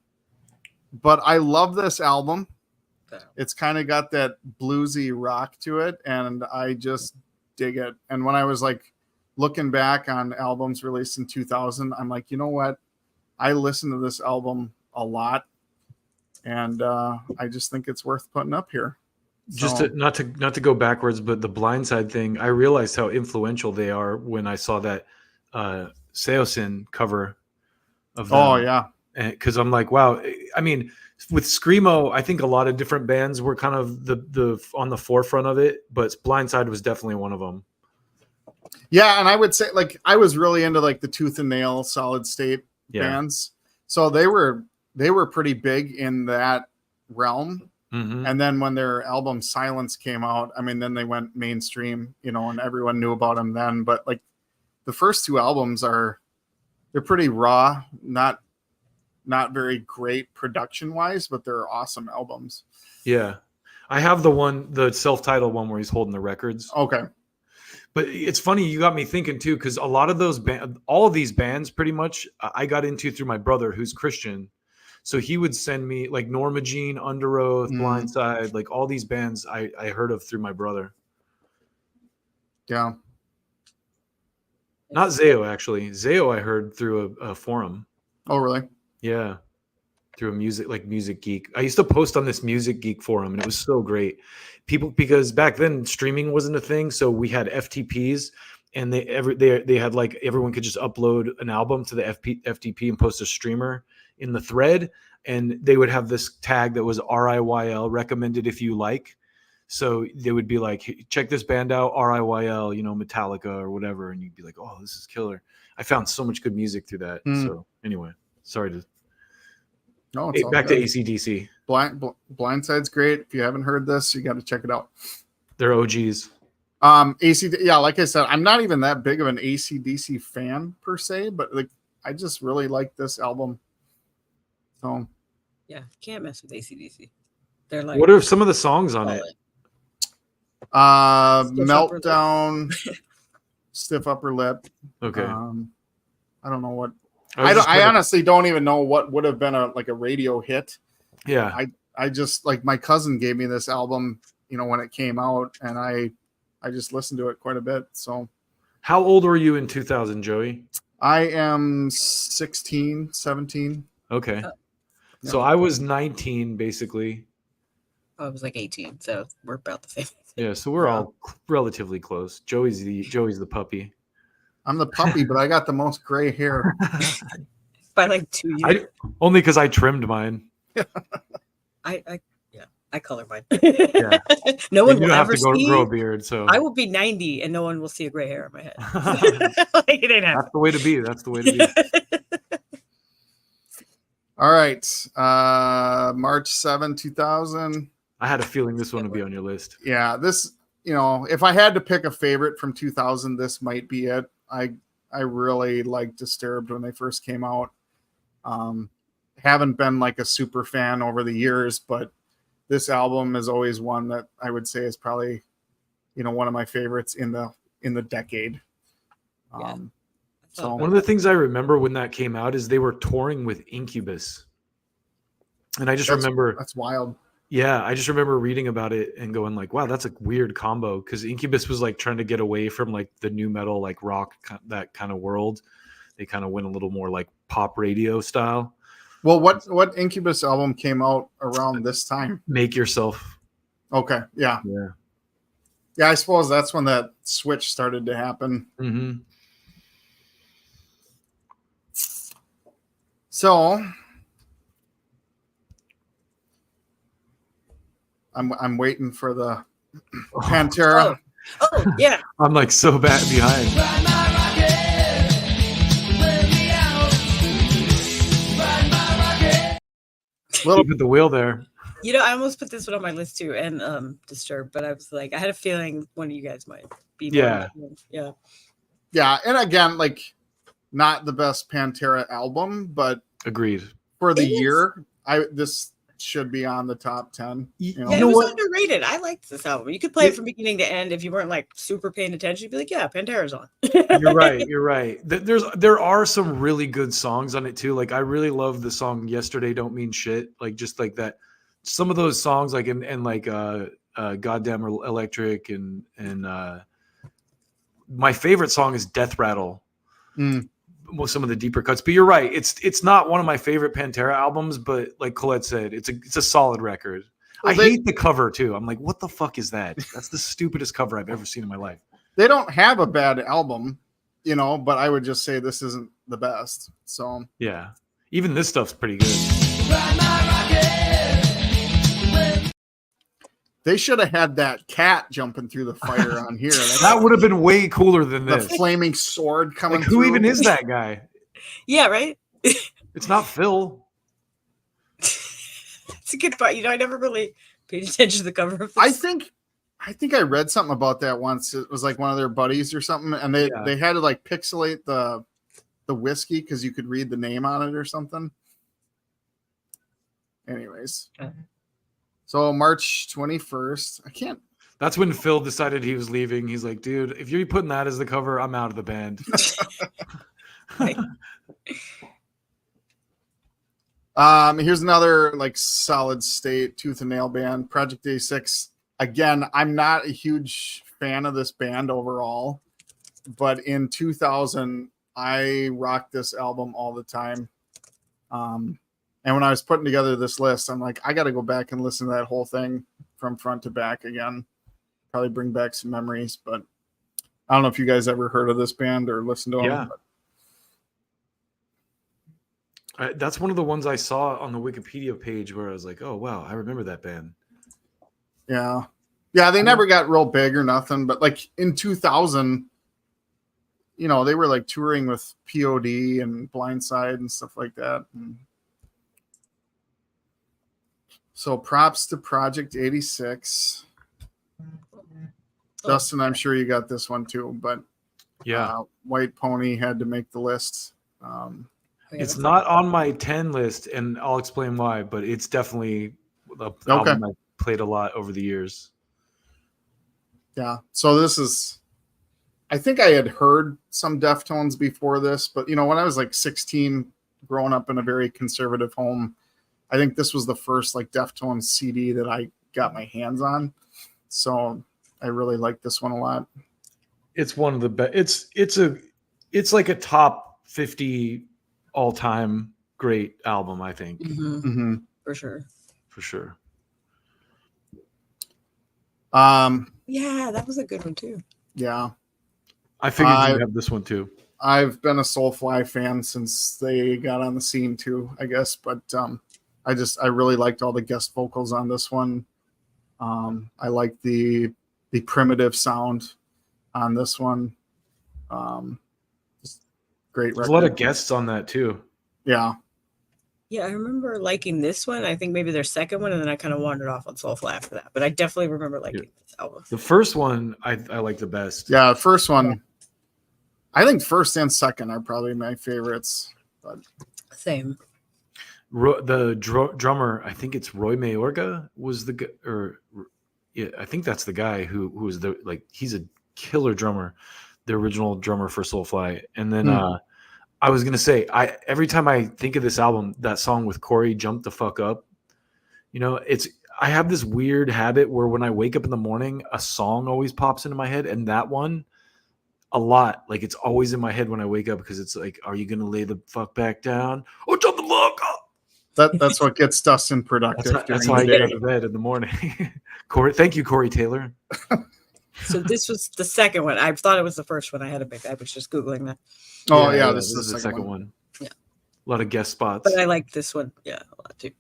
but I love this album. It's kind of got that bluesy rock to it, and I just dig it. And when I was like looking back on albums released in 2000, I'm like, you know what? I listened to this album a lot, and I just think it's worth putting up here. Just So- not to go backwards, but the Blindside thing, I realized how influential they are when I saw that Seosin cover of them. Oh yeah, because I'm like, wow. I mean, with Screamo, I think a lot of different bands were kind of the on the forefront of it, but Blindside was definitely one of them. yeah. And I would say like I was really into like the Tooth and Nail, Solid State Yeah. bands. So they were pretty big in that realm. Mhm. And then when their album Silence came out, I mean, then they went mainstream, and everyone knew about them then. But like the first two albums they're pretty raw, not very great production wise, but they're awesome albums. Yeah. I have the self-titled one where he's holding the records. Okay. But it's funny, you got me thinking too, because a lot of those all of these bands pretty much I got into through my brother who's Christian. So he would send me like Norma Jean, Under Oath, Blindside, like all these bands I heard of through my brother. Yeah. Not Zayo, actually. Zayo I heard through a forum. Oh, really? Yeah. Through a Music Geek. I used to post on this Music Geek forum and it was so great. Because back then streaming wasn't a thing, so we had FTPs and they had like everyone could just upload an album to the FTP and post a streamer in the thread, and they would have this tag that was RIYL, recommended if you like. So they would be like, hey, check this band out, RIYL, Metallica or whatever, and you'd be like, oh, this is killer. I found so much good music through that. So anyway, sorry to back to AC/DC. Blindside's great. If you haven't heard this, you got to check it out. They're OGs. Yeah, like I said, I'm not even that big of an AC/DC fan per se, but like I just really like this album. So yeah, can't mess with AC/DC. They're like, what are some of the songs on it? Meltdown, Stiff Upper Lip. Okay. I don't know what. I honestly don't even know what would have been a radio hit. Yeah. I just like my cousin gave me this album, when it came out, and I just listened to it quite a bit. So how old were you in 2000, Joey? I am 16, 17. Okay. So I was 19 basically. I was like 18, so we're about the same. Yeah, so we're all relatively close. Joey's the puppy. I'm the puppy, but I got the most gray hair. By like 2 years. Only because I trimmed mine. I color mine. Yeah. No one you will don't have ever to go see. Grow a beard, so I will be 90 and no one will see a gray hair on my head. It ain't happening. That's the way to be. That's the way to be. All right. March 7, 2000. I had a feeling this one would be on your list. Yeah, this, if I had to pick a favorite from 2000, this might be it. I really liked Disturbed when they first came out. Haven't been like a super fan over the years, but this album is always one that I would say is probably, one of my favorites in the decade. So one of the things I remember when that came out is they were touring with Incubus. And I just remember that's wild. Yeah, I just remember reading about it and going like, wow, that's a weird combo, because Incubus was like trying to get away from like the new metal, like rock, that kind of world. They kind of went a little more like pop radio style. Well, what Incubus album came out around this time? Make Yourself. Okay, yeah. Yeah, I suppose that's when that switch started to happen. Mm-hmm. So I'm waiting for the Pantera. Oh yeah. I'm like so bad behind. Keep at the wheel there. I almost put this one on my list too, and Disturbed, but I was like, I had a feeling one of you guys might be. Yeah. Yeah, and again, like not the best Pantera album, but agreed. For the year, this should be on the top 10. Yeah, it was underrated. I liked this album. You could play it from beginning to end. If you weren't like super paying attention, you'd be like, yeah, Pantera's on. You're right. There are some really good songs on it too. Like I really love the song Yesterday Don't Mean Shit. Like just like that. Some of those songs like and like Goddamn Electric and my favorite song is Death Rattle. With some of the deeper cuts, but you're right. It's not one of my favorite Pantera albums, but like Colette said, it's a solid record. Well, I hate the cover too. I'm like, what the fuck is that? That's the stupidest cover I've ever seen in my life. They don't have a bad album, but I would just say this isn't the best. So yeah, even this stuff's pretty good. They should have had that cat jumping through the fire on here. That would have been way cooler than this. The flaming sword coming. Like, who even is that guy? Yeah, right. It's not Phil. It's a good part. You know, I never really paid attention to the cover of this. I think I read something about that once. It was like one of their buddies or something, and they had to like pixelate the whiskey because you could read the name on it or something. Anyways, so March 21st. I can't. That's when Phil decided he was leaving. He's like, dude, if you're putting that as the cover, I'm out of the band. Here's another like solid state tooth and nail band, Project A6. Again, I'm not a huge fan of this band overall, but in 2000, I rocked this album all the time. And when I was putting together this list, I'm like, I got to go back and listen to that whole thing from front to back again. Probably bring back some memories, but I don't know if you guys ever heard of this band or listened to them. Yeah. That's one of the ones I saw on the Wikipedia page where I was like, oh, wow, I remember that band. Yeah. Yeah, they never got real big or nothing, but like in 2000, you know, they were like touring with POD and Blindside and stuff like that. And so props to Project 86. Dustin, I'm sure you got this one too, but yeah, White Pony had to make the list. It's not on my 10 list, and I'll explain why, but it's definitely the album I played a lot over the years. Yeah. So this is, I think I had heard some Deftones before this, but you know, when I was like 16, growing up in a very conservative home, I think this was the first like Deftones CD that I got my hands on. So I really like this one a lot. It's one of the best. It's like a top 50 all-time great album, I think. Mm-hmm. For sure. For sure. Yeah, that was a good one too. Yeah. I figured you'd have this one too. I've been a Soulfly fan since they got on the scene too, I guess. But I really liked all the guest vocals on this one. I like the primitive sound on this one. Just great record. There's a lot of guests on that too. Yeah. Yeah, I remember liking this one. I think maybe their second one, and then I kind of wandered off on Soulfly after that. But I definitely remember liking this album. The first one I like the best. Yeah, first one. I think first and second are probably my favorites. But same. The drummer, I think it's Roy Mayorga, was the I think that's the guy who was he's a killer drummer, the original drummer for Soulfly. And then I was gonna say, every time I think of this album, that song with Corey, "Jump the Fuck Up," you know, I have this weird habit where when I wake up in the morning, a song always pops into my head, and that one a lot. Like it's always in my head when I wake up because it's like, "Are you gonna lay the fuck back down or jump the fuck up?" That's what gets Dustin productive. That's why I get out of bed in the morning. Corey, thank you, Corey Taylor. So this was the second one. I thought it was the first one. I was just Googling that. Oh yeah, this is the second one. Yeah, a lot of guest spots. But I like this one, a lot too.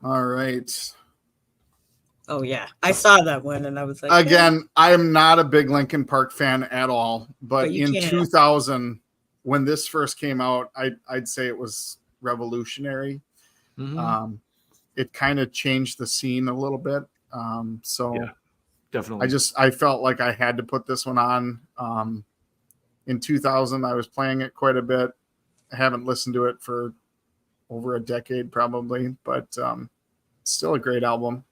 All right. Oh yeah, I saw that one and I was like, again, I am not a big Linkin Park fan at all, but in 2000, when this first came out, I'd say it was revolutionary. Mm-hmm. It kind of changed the scene a little bit. So yeah, definitely. I felt like I had to put this one on. In 2000, I was playing it quite a bit. I haven't listened to it for over a decade probably, but still a great album.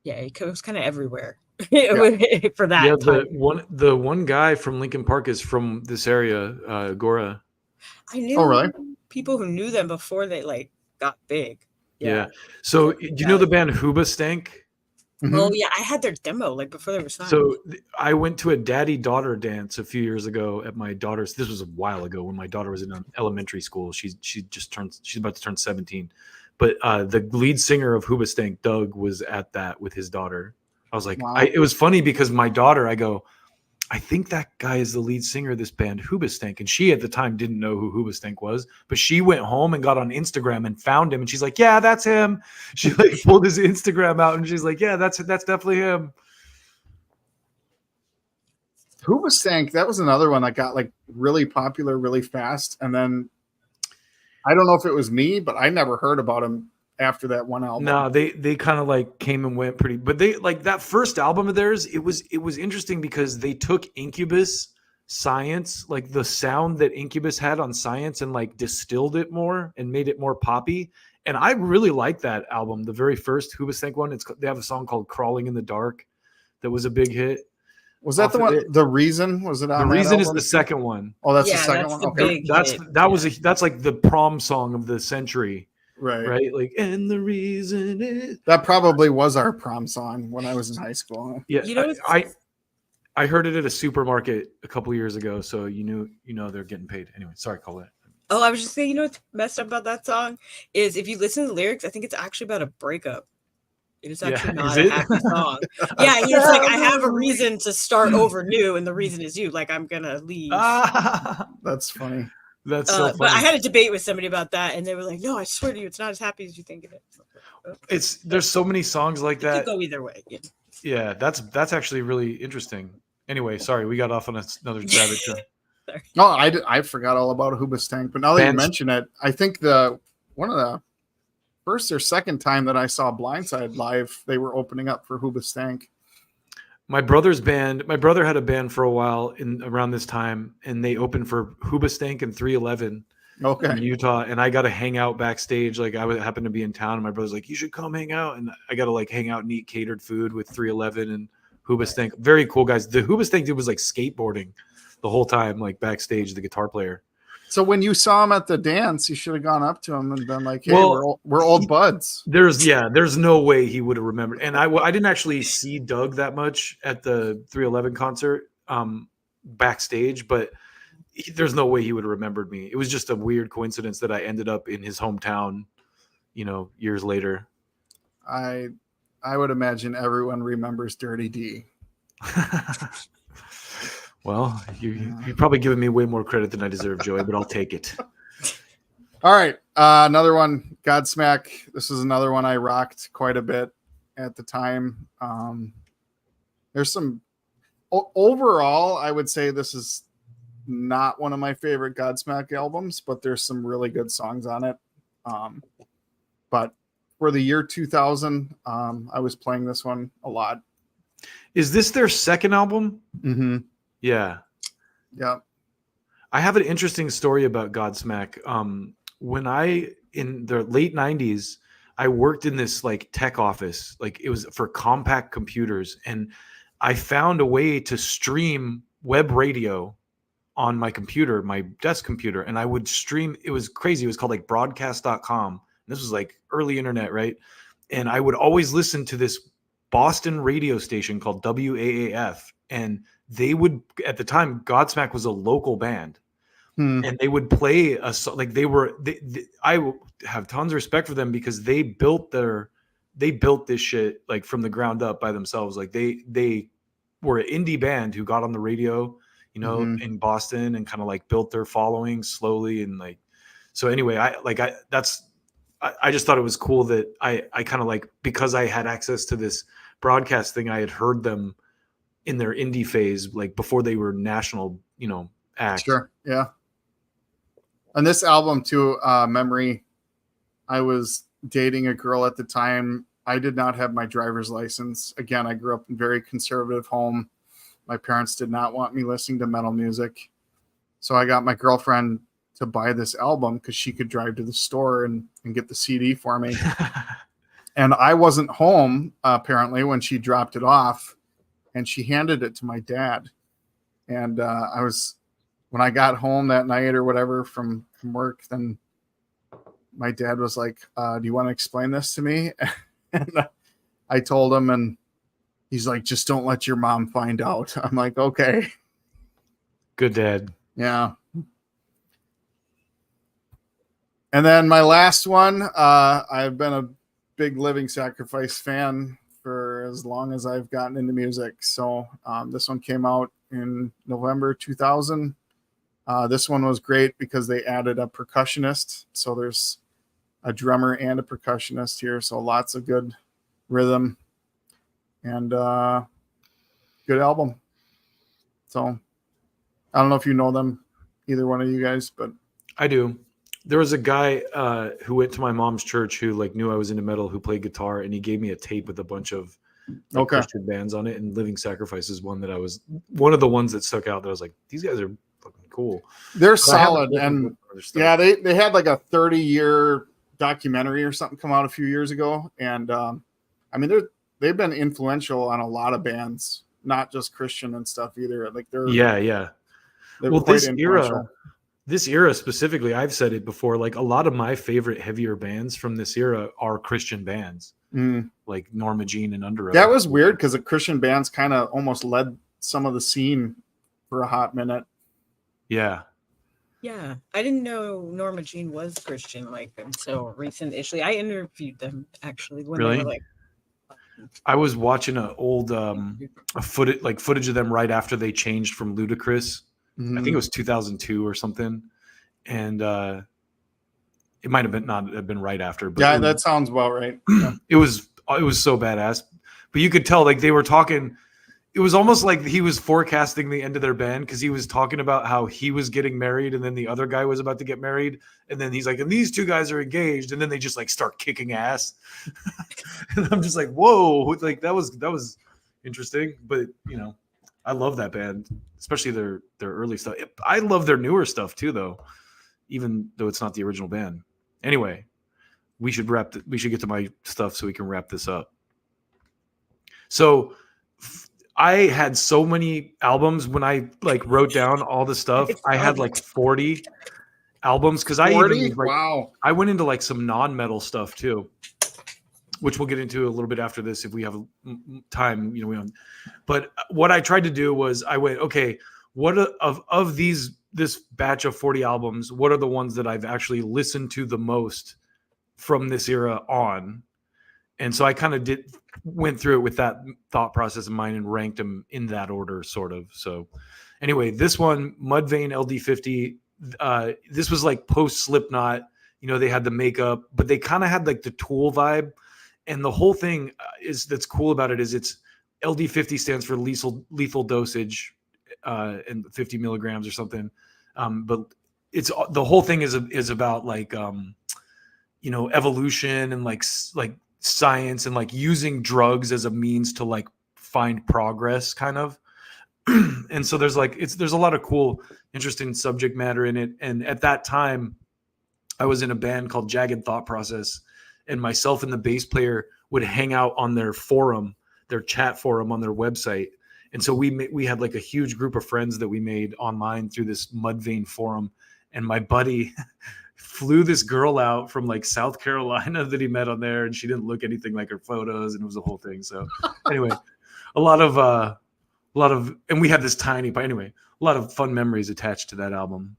Yeah, it was kind of everywhere for that. Yeah, time. the one guy from Linkin Park is from this area, Gora. I knew people who knew them before they got big. Yeah. So do you know the band Hoobastank? Mm-hmm. Oh yeah, I had their demo before they were signed. So I went to a daddy-daughter dance a few years ago at my daughter's. This was a while ago when my daughter was in elementary school. She's about to turn 17. But the lead singer of Hoobastank, Doug, was at that with his daughter. I was like, wow. It was funny because my daughter, I go, I think that guy is the lead singer of this band, Hoobastank. And she at the time didn't know who Hoobastank was, but she went home and got on Instagram and found him. And she's like, yeah, that's him. She pulled his Instagram out and she's like, yeah, that's definitely him. Hoobastank, that was another one that got really popular really fast. And then I don't know if it was me, but I never heard about him after that one album. No, they kind of like came and went pretty, but they like that first album of theirs. It was interesting because they took Incubus Science, like the sound that Incubus had on Science, and like distilled it more and made it more poppy. And I really like that album, the very first Hoobastank one. They have a song called "Crawling in the Dark" that was a big hit. Was that the one? The Reason, was it on The that Reason is album? the second one. Oh, that's Yeah, the second that's one. the Okay, big hit. That's like the prom song of the century, right. right? Like, and the reason is That probably was our prom song when I was in high school. yeah. You know, I heard it at a supermarket a couple years ago, so you know they're getting paid. Anyway, sorry, Colette. oh, I was just saying, you know what's messed up about that song is if you listen to the lyrics, I think it's actually about a breakup. It is actually Yeah, not is a it? happy song. Yeah, it's like I have a reason to start over new, and the reason is you. Like I'm gonna leave. That's funny. That's so funny. But I had a debate with somebody about that, and they were like, "No, I swear to you, it's not as happy as you think it is." There's so many songs like It that. could go either way. Yeah. Yeah, that's actually really interesting. Anyway, sorry, we got off on another rabbit trail. No, I forgot all about Hoobastank, but now that you mention it, I think one of the first or second time that I saw Blindside live, they were opening up for Hoobastank. My brother's band. My brother had a band for a while around this time, and they opened for Hoobastank and 311 in Utah. And I got to hang out backstage. Like I happened to be in town, and my brother's like, "You should come hang out." And I got to like hang out and eat catered food with 311 and Hoobastank. Very cool guys. The Hoobastank dude was like skateboarding the whole time, like backstage. The guitar player. So when you saw him at the dance, you should have gone up to him and been like, "Hey, Well, we're old buds." There's no way he would have remembered. And I didn't actually see Doug that much at the 311 concert backstage, but there's no way he would have remembered me. It was just a weird coincidence that I ended up in his hometown, years later. I would imagine everyone remembers Dirty D. Well, you've probably given me way more credit than I deserve, Joey, but I'll take it. All right. Another one, Godsmack. This is another one I rocked quite a bit at the time. There's some overall, I would say this is not one of my favorite Godsmack albums, but there's some really good songs on it. But for the year 2000, I was playing this one a lot. Is this their second album? Mm-hmm. Yeah. Yeah. I have an interesting story about Godsmack. When in the late 90s, I worked in this like tech office, like it was for compact computers. And I found a way to stream web radio on my computer, my desk computer. And I would stream, it was crazy. It was called like broadcast.com. This was like early internet, right? And I would always listen to this Boston radio station called WAAF. And they would, at the time, Godsmack was a local band. And they would play a song like I have tons of respect for them because they built this shit like from the ground up by themselves. Like they were an indie band who got on the radio, in Boston and kind of like built their following slowly. And like, so anyway, I just thought it was cool that I kind of like, because I had access to this broadcast thing, I had heard them in their indie phase, like before they were national, act. Sure. Yeah. On this album too, Memory, I was dating a girl at the time. I did not have my driver's license. Again, I grew up in a very conservative home. My parents did not want me listening to metal music. So I got my girlfriend to buy this album because she could drive to the store and get the CD for me. And I wasn't home, apparently, when she dropped it off. And she handed it to my dad. And when I got home that night or whatever from work, then my dad was like, do you want to explain this to me? And I told him, and he's like, just don't let your mom find out. I'm like, okay. Good dad. Yeah. And then my last one, I've been a big Living Sacrifice fan for as long as I've gotten into music. So this one came out in November 2000. This one was great because they added a percussionist. So there's a drummer and a percussionist here. So lots of good rhythm and good album. So I don't know if you know them, either one of you guys, but I do. There was a guy who went to my mom's church who like knew I was into metal, who played guitar, and he gave me a tape with a bunch of like, Christian bands on it. And Living Sacrifice is one of the ones that stuck out. That I was like, these guys are fucking cool. They're solid, and yeah, they had like a 30-year documentary or something come out a few years ago, and I mean they've been influential on a lot of bands, not just Christian and stuff either. Like they're well, this era specifically, I've said it before, like a lot of my favorite heavier bands from this era are Christian bands, like Norma Jean and Under Oath. That was weird because the Christian bands kind of almost led some of the scene for a hot minute. Yeah. Yeah, I didn't know Norma Jean was Christian like until recent-ishly. I interviewed them actually when they were like. I was watching an old footage of them right after they changed from Ludacris. I think it was 2002 or something, and it might have not have been right after. But that sounds about right. It was so badass, but you could tell like they were talking. It was almost like he was forecasting the end of their band because he was talking about how he was getting married and then the other guy was about to get married, and then he's like, and these two guys are engaged, and then they just like start kicking ass, and I'm just like, whoa, like that was interesting, but you know. I love that band, especially their early stuff. I love their newer stuff too, though, even though it's not the original band. Anyway, we should get to my stuff so we can wrap this up. So I had so many albums when I like wrote down all the stuff. I had like 40 albums because I went into like some non-metal stuff too, which we'll get into a little bit after this if we have time. You know, but what I tried to do was I went, okay, what of this batch of 40 albums, what are the ones that I've actually listened to the most from this era on? And so I kind of went through it with that thought process in mind and ranked them in that order, sort of. So anyway, this one, Mudvayne LD50, this was like post Slipknot. You know, they had the makeup, but they kind of had like the Tool vibe. And the whole thing that's cool about it is it's LD50 stands for lethal dosage, and 50 milligrams or something. But it's the whole thing is about like, you know, evolution and like science and like using drugs as a means to like find progress kind of. And so there's a lot of cool, interesting subject matter in it. And at that time I was in a band called Jagged Thought Process, and myself and the bass player would hang out on their forum, their chat forum on their website. And so we had like a huge group of friends that we made online through this Mudvayne forum. And my buddy flew this girl out from like South Carolina that he met on there, and she didn't look anything like her photos, and it was a whole thing. So anyway, a lot of, and we had this a lot of fun memories attached to that album.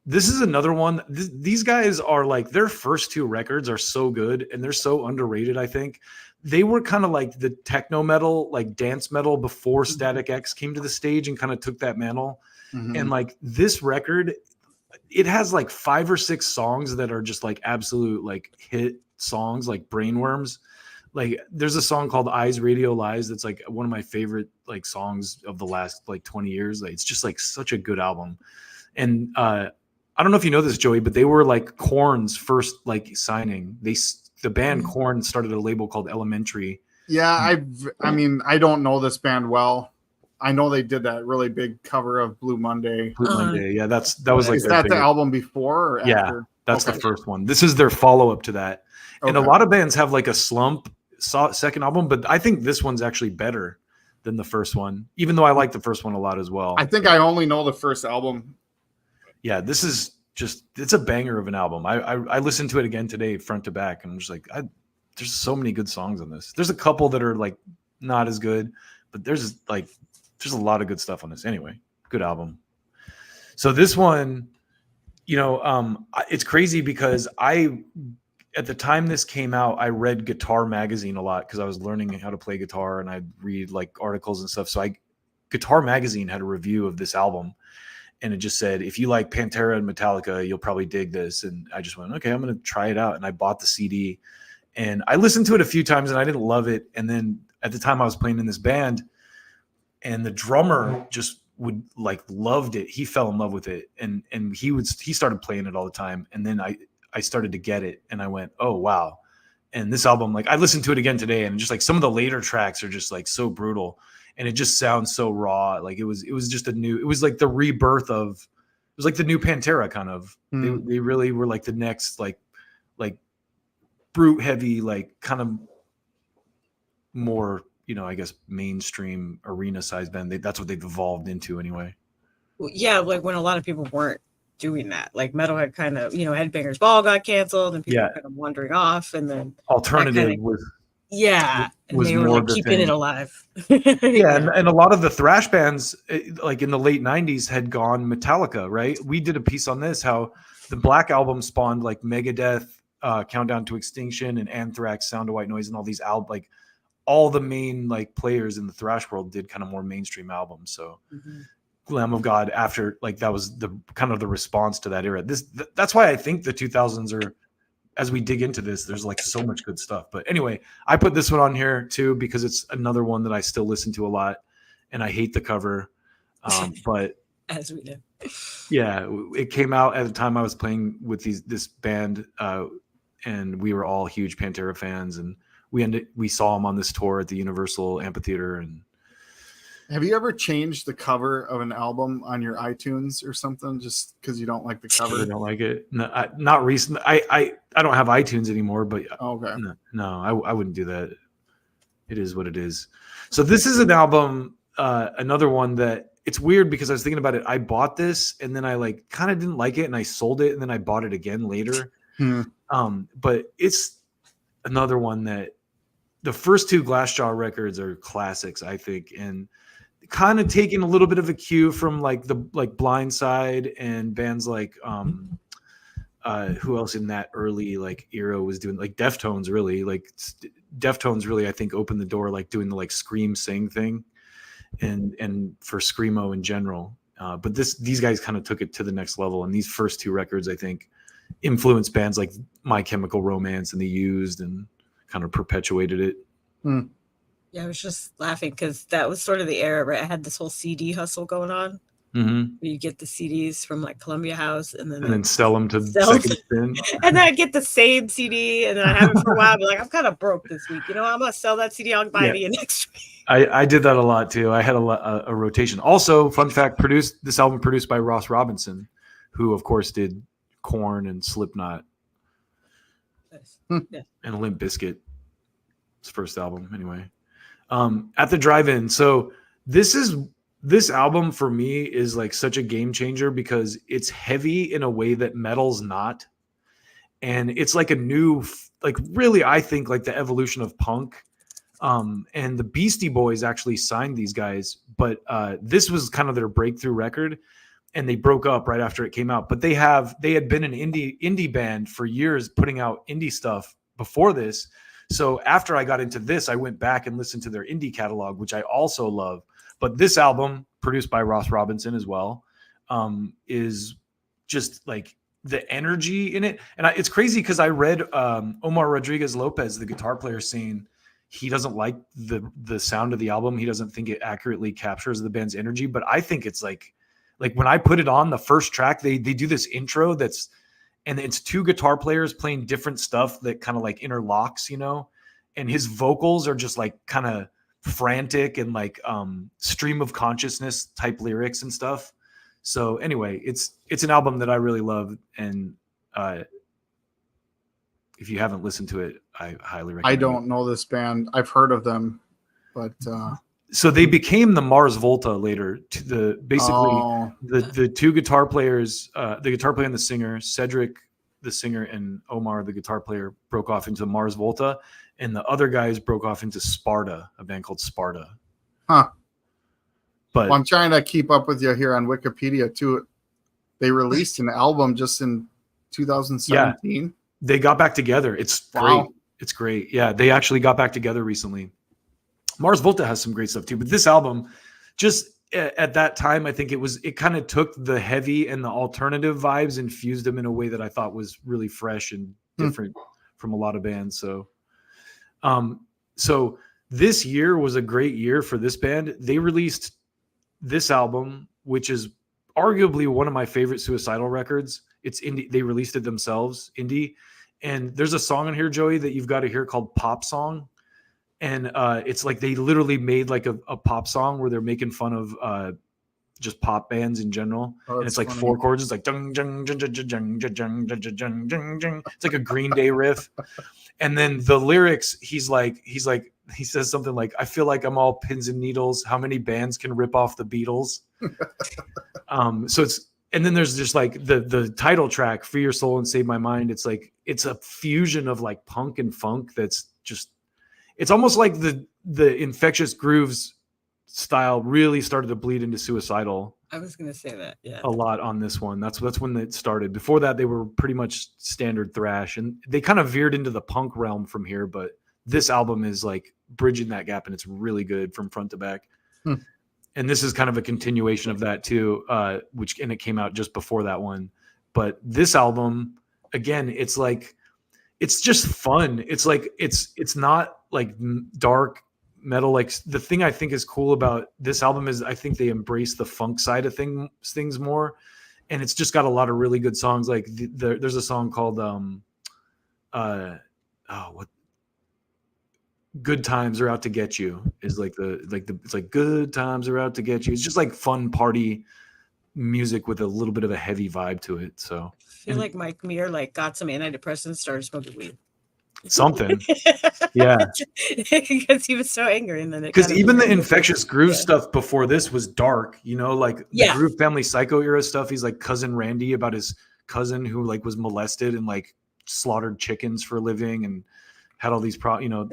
This is another one. These guys are like, their first two records are so good and they're so underrated. I think they were kind of like the techno metal, like dance metal before Static X came to the stage and kind of took that mantle. And like this record, it has like 5 or 6 songs that are just like absolute like hit songs, like Brainworms. Like there's a song called Eyes Radio Lies that's like one of my favorite like songs of the last like 20 years. Like, it's just like such a good album. And I don't know if you know this, Joey, but they were like Korn's first like signing. The band Korn started a label called Elementary. Yeah, I mean, I don't know this band well. I know they did that really big cover of Blue Monday. Yeah, that was like. Is that the album before or after? Yeah, that's the first one. This is their follow-up to that. And a lot of bands have like a slump second album, but I think this one's actually better than the first one, even though I like the first one a lot as well. I think I only know the first album. Yeah, this is it's a banger of an album. I listened to it again today, front to back, and I'm just like, there's so many good songs on this. There's a couple that are like not as good, but there's a lot of good stuff on this. Anyway, good album. So this one, you know, it's crazy because at the time this came out, I read Guitar Magazine a lot because I was learning how to play guitar, and I'd read like articles and stuff. So Guitar Magazine had a review of this album, and it just said, if you like Pantera and Metallica, you'll probably dig this. And I just went, okay, I'm going to try it out. And I bought the CD, and I listened to it a few times and I didn't love it. And then at the time I was playing in this band, and the drummer just would like loved it. He fell in love with it, and he started playing it all the time. And then I started to get it, and I went, oh wow. And this album, like I listened to it again today, and just like some of the later tracks are just like so brutal, and it just sounds so raw. Like it was just it was like the rebirth of, it was like the new Pantera kind of. They really were like the next like brute heavy, like kind of more, I guess mainstream arena size band. That's what they've evolved into anyway. Yeah, like when a lot of people weren't doing that, like Metalhead kind of, Headbangers Ball got canceled and people were kind of wandering off, and then alternative and was they were more like keeping it alive. And a lot of the thrash bands like in the late 90s had gone Metallica, right? We did a piece on this, how the Black Album spawned like Megadeth, Countdown to Extinction, and Anthrax, Sound of White Noise, and all these like all the main like players in the thrash world did kind of more mainstream albums. So Lamb of God, after like that was the kind of the response to that era. That's why I think the 2000s are, as we dig into this, there's like so much good stuff. But anyway, I put this one on here too because it's another one that I still listen to a lot, and I hate the cover, but as we do. Yeah, it came out at the time I was playing with this band, and we were all huge Pantera fans, and we saw them on this tour at the Universal Amphitheater. And have you ever changed the cover of an album on your iTunes or something just because you don't like the cover? I don't like it. No, not recent. I don't have iTunes anymore, but okay. No, I wouldn't do that. It is what it is. So this is an album, another one that it's weird because I was thinking about it. I bought this and then I like kind of didn't like it and I sold it and then I bought it again later. But it's another one that the first two Glassjaw records are classics, I think, and kind of taking a little bit of a cue from like the Blind Side and bands like who else in that early like era was doing, like Deftones really, I think opened the door, like doing the like scream sing thing and for screamo in general. But these guys kind of took it to the next level, and these first two records I think influenced bands like My Chemical Romance and The Used and kind of perpetuated it. Yeah, I was just laughing because that was sort of the era, right? I had this whole CD hustle going on. You get the CDs from like Columbia House and then sell them to Second Spin. And then I'd get the same CD and then I have it for a while. I'd be like, I'm kind of broke this week. I'm going to sell that CD. I'll buy it next week. I did that a lot too. I had a rotation. Also, fun fact, this album produced by Ross Robinson, who of course did Korn and Slipknot. Yeah. And Limp Bizkit. His first album anyway. At the Drive-In. So this album for me is like such a game changer because it's heavy in a way that metal's not. And it's like a new, like really, I think like the evolution of punk. And the Beastie Boys actually signed these guys, but this was kind of their breakthrough record, and they broke up right after it came out. But they had been an indie band for years, putting out indie stuff before this. So after I got into this, I went back and listened to their indie catalog, which I also love. But this album, produced by Ross Robinson as well, is just like the energy in it. And it's crazy because I read Omar Rodriguez Lopez, the guitar player, saying he doesn't like the sound of the album. He doesn't think it accurately captures the band's energy. But I think it's like when I put it on the first track, they do this intro and it's two guitar players playing different stuff that kind of like interlocks, and his vocals are just like kind of frantic and like stream of consciousness type lyrics and stuff. So anyway, it's an album that I really love, and if you haven't listened to it, I highly recommend. I don't know this band. I've heard of them, but so they became the Mars Volta later. The two guitar players, the guitar player and the singer, Cedric, the singer, and Omar, the guitar player, broke off into Mars Volta, and the other guys broke off into Sparta, a band called Sparta. Huh. But I'm trying to keep up with you here on Wikipedia too. They released an album just in 2017. Yeah, they got back together. It's great. It's great. Yeah, they actually got back together recently. Mars Volta has some great stuff too, but this album, just at that time, I think it kind of took the heavy and the alternative vibes and fused them in a way that I thought was really fresh and different from a lot of bands. So, so this year was a great year for this band. They released this album, which is arguably one of my favorite Suicidal records. It's indie. They released it themselves, indie. And there's a song in here, Joey, that you've got to hear called Pop Song. And it's like they literally made like a pop song where they're making fun of just pop bands in general. Oh, and it's like funny. 4 chords. It's like dung, dung, dung, dung, dung, dung, dung, dung, dung, dung, dung. It's like a Green Day riff. And then the lyrics, he says something like, I feel like I'm all pins and needles. How many bands can rip off the Beatles? So it's, and then there's just like the title track, Free Your Soul and Save My Mind. It's like, it's a fusion of like punk and funk. That's just, it's almost like the Infectious Grooves style really started to bleed into Suicidal. I was going to say that. Yeah. A lot on this one. That's when it started. Before that, they were pretty much standard thrash, and they kind of veered into the punk realm from here. But this album is like bridging that gap, and it's really good from front to back. And this is kind of a continuation of that too, and it came out just before that one. But this album, again, it's like, it's just fun. It's like, it's not like dark metal. Like the thing I think is cool about this album is I think they embrace the funk side of things more. And it's just got a lot of really good songs. Like there's a song called, Good Times Are Out to Get You is it's like Good Times Are Out to Get You. It's just like fun party music with a little bit of a heavy vibe to it. So I feel like Mike Muir like got some antidepressants, started smoking weed. Something. Yeah. Because he was so angry. And then because even the Infectious Groove stuff before this was dark, like the Groove Family Psycho era stuff. He's like Cousin Randy about his cousin who like was molested and like slaughtered chickens for a living and had all these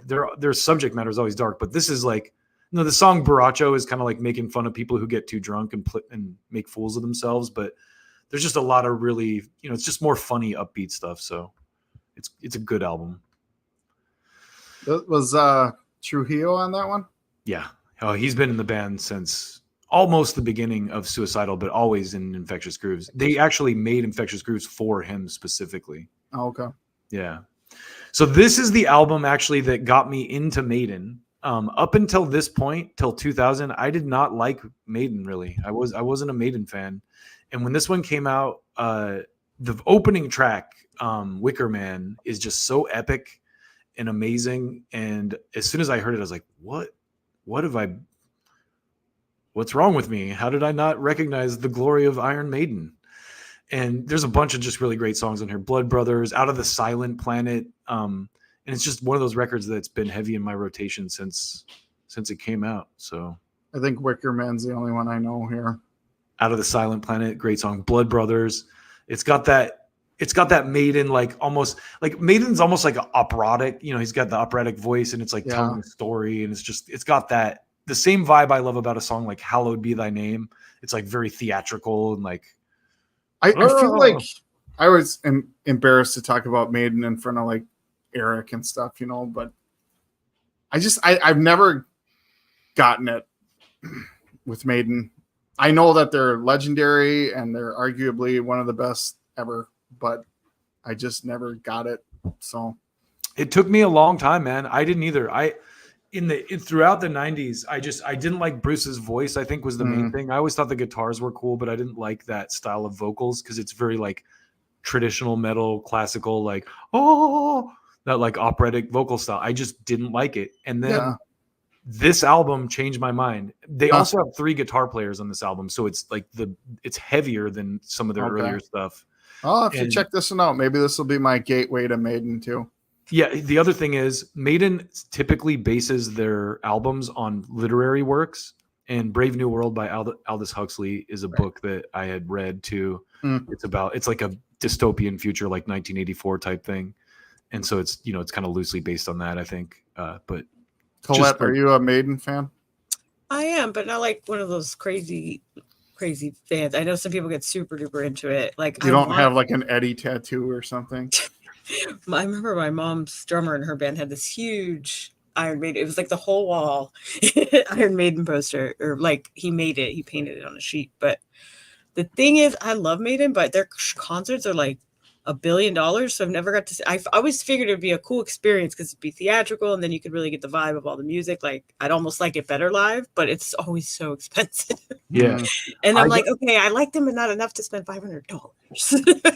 their subject matter is always dark, but this is like, the song Borracho is kind of like making fun of people who get too drunk and make fools of themselves. But there's just a lot of really, it's just more funny, upbeat stuff. So it's a good album. Was Trujillo on that one? Yeah. Oh, he's been in the band since almost the beginning of Suicidal, but always in Infectious Grooves. They actually made Infectious Grooves for him specifically. Oh, okay. Yeah. So this is the album actually that got me into Maiden. Up until this point, till 2000, I did not like Maiden really. I wasn't a Maiden fan. And when this one came out, the opening track, Wicker Man, is just so epic and amazing. And as soon as I heard it, I was like, what's wrong with me? How did I not recognize the glory of Iron Maiden? And there's a bunch of just really great songs on here. Blood Brothers, Out of the Silent Planet. And it's just one of those records that's been heavy in my rotation since it came out. So I think Wicker Man's the only one I know here. Out of the Silent Planet, great song. Blood Brothers. It's got that Maiden, like almost like Maiden's almost like an operatic, he's got the operatic voice and it's like telling a story. And it's got that, the same vibe I love about a song like Hallowed Be Thy Name. It's like very theatrical and like, I feel like I was embarrassed to talk about Maiden in front of like Eric and stuff, but I've never gotten it with Maiden. I know that they're legendary and they're arguably one of the best ever, but I just never got it. So it took me a long time, man. I didn't either. Throughout the 90s, I didn't like Bruce's voice, I think was the main thing. I always thought the guitars were cool, but I didn't like that style of vocals because it's very like traditional metal, classical, like, that like operatic vocal style. I just didn't like it. And then this album changed my mind. They also have 3 guitar players on this album. So it's like it's heavier than some of their earlier stuff. Oh, if you check this one out, maybe this will be my gateway to Maiden too. Yeah, the other thing is Maiden typically bases their albums on literary works, and Brave New World by Aldous Huxley is a book that I had read too. It's like a dystopian future, like 1984 type thing, and so it's it's kind of loosely based on that, I think. But Colette, are you a Maiden fan? I am, but not like one of those crazy fans. I know some people get super duper into it. Like you don't have like an Eddie tattoo or something. I remember my mom's drummer in her band had this huge Iron Maiden. It was like the whole wall Iron Maiden poster, or like he painted it on a sheet. But the thing is, I love Maiden, but their concerts are like $1 billion. So I've never got to see, I always figured it'd be a cool experience because it'd be theatrical and then you could really get the vibe of all the music. Like I'd almost like it better live, but it's always so expensive. Yeah. And I'm like, okay, I like them, but not enough to spend $500.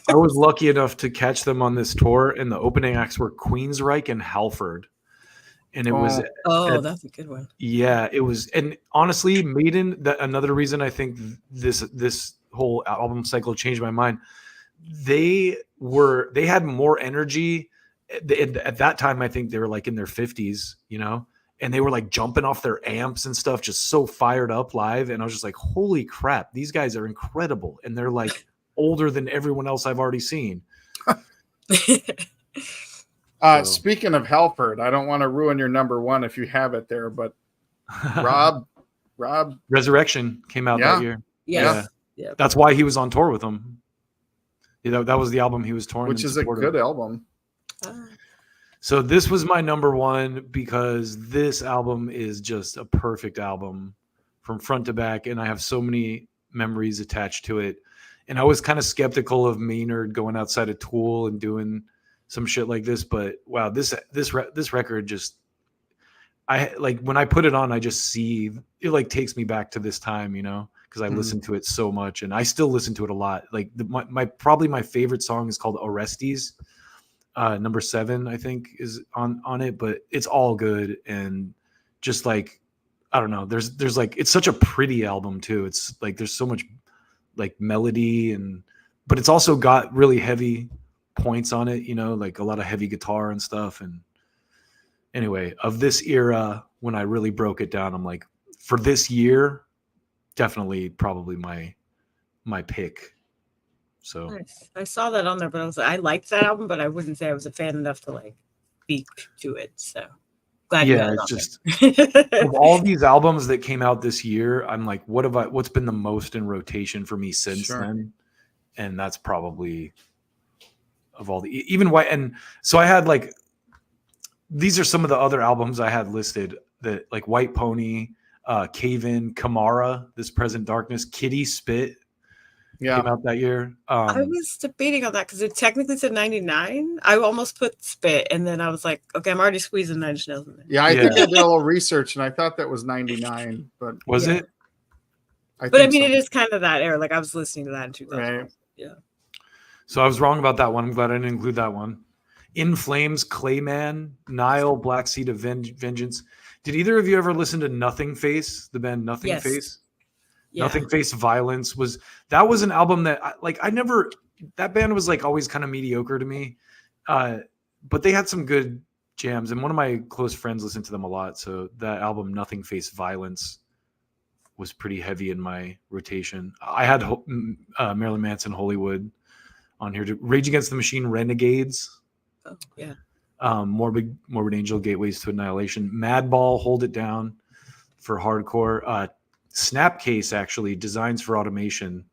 I was lucky enough to catch them on this tour, and the opening acts were Queensryche and Halford. And it was that's a good one. Yeah, it was. And honestly, Maiden, that another reason I think this whole album cycle changed my mind. They had more energy at that time. I think they were like in their 50s, you know, and they were like jumping off their amps and stuff, just so fired up live. And I was just like, holy crap, these guys are incredible. And they're like older than everyone else I've already seen. Speaking of Halford, I don't want to ruin your number one if you have it there, but Rob Resurrection came out that year. Yes. Yeah. That's why he was on tour with them. You know, that was the album he was touring, which is a good album. So this was my number one because this album is just a perfect album from front to back, and I have so many memories attached to it. And I was kind of skeptical of Maynard going outside of Tool and doing some shit like this, but wow, this record just, I like when I put it on, I just see it like takes me back to this time, you know, because I listened to it so much, and I still listen to it a lot. Like probably my favorite song is called Orestes. Number 7, I think, is on it, but it's all good. And just like, I don't know, there's like, it's such a pretty album too. It's like, there's so much like melody but it's also got really heavy points on it, you know, like a lot of heavy guitar and stuff. And anyway, of this era, when I really broke it down, I'm like, for this year, definitely probably my pick. So nice. I saw that on there, but I liked that album, but I wouldn't say I was a fan enough to like speak to it. So glad you got it on just there. of all these albums that came out this year, I'm like, what's been the most in rotation for me since then? And that's probably of all the even white. And so I had like, these are some of the other albums I had listed that like White Pony, Cave In, Kamara, This Present Darkness, Kitty Spit came out that year. I was debating on that because it technically said 99. I almost put Spit, and then I was like, okay, I'm already squeezing 9 Inch Nails in there. Yeah, I think I did a little research, and I thought that was 99, but was it? I mean, it is kind of that era. Like I was listening to that in 2000. Right. Yeah. So I was wrong about that one. I'm glad I didn't include that one. In Flames, Clayman, Nile, Black Seed of Vengeance. Did either of you ever listen to Nothing Face, the band Nothing Face? Yeah. Nothing Face Violence was an album that that band was like always kind of mediocre to me. But they had some good jams, and one of my close friends listened to them a lot. So that album, Nothing Face Violence, was pretty heavy in my rotation. I had Marilyn Manson, Hollywood on here. Rage Against the Machine, Renegades. Oh, yeah. Morbid Angel, Gateways to Annihilation. Madball, Hold It Down for hardcore. Snapcase, actually, Designs for Automation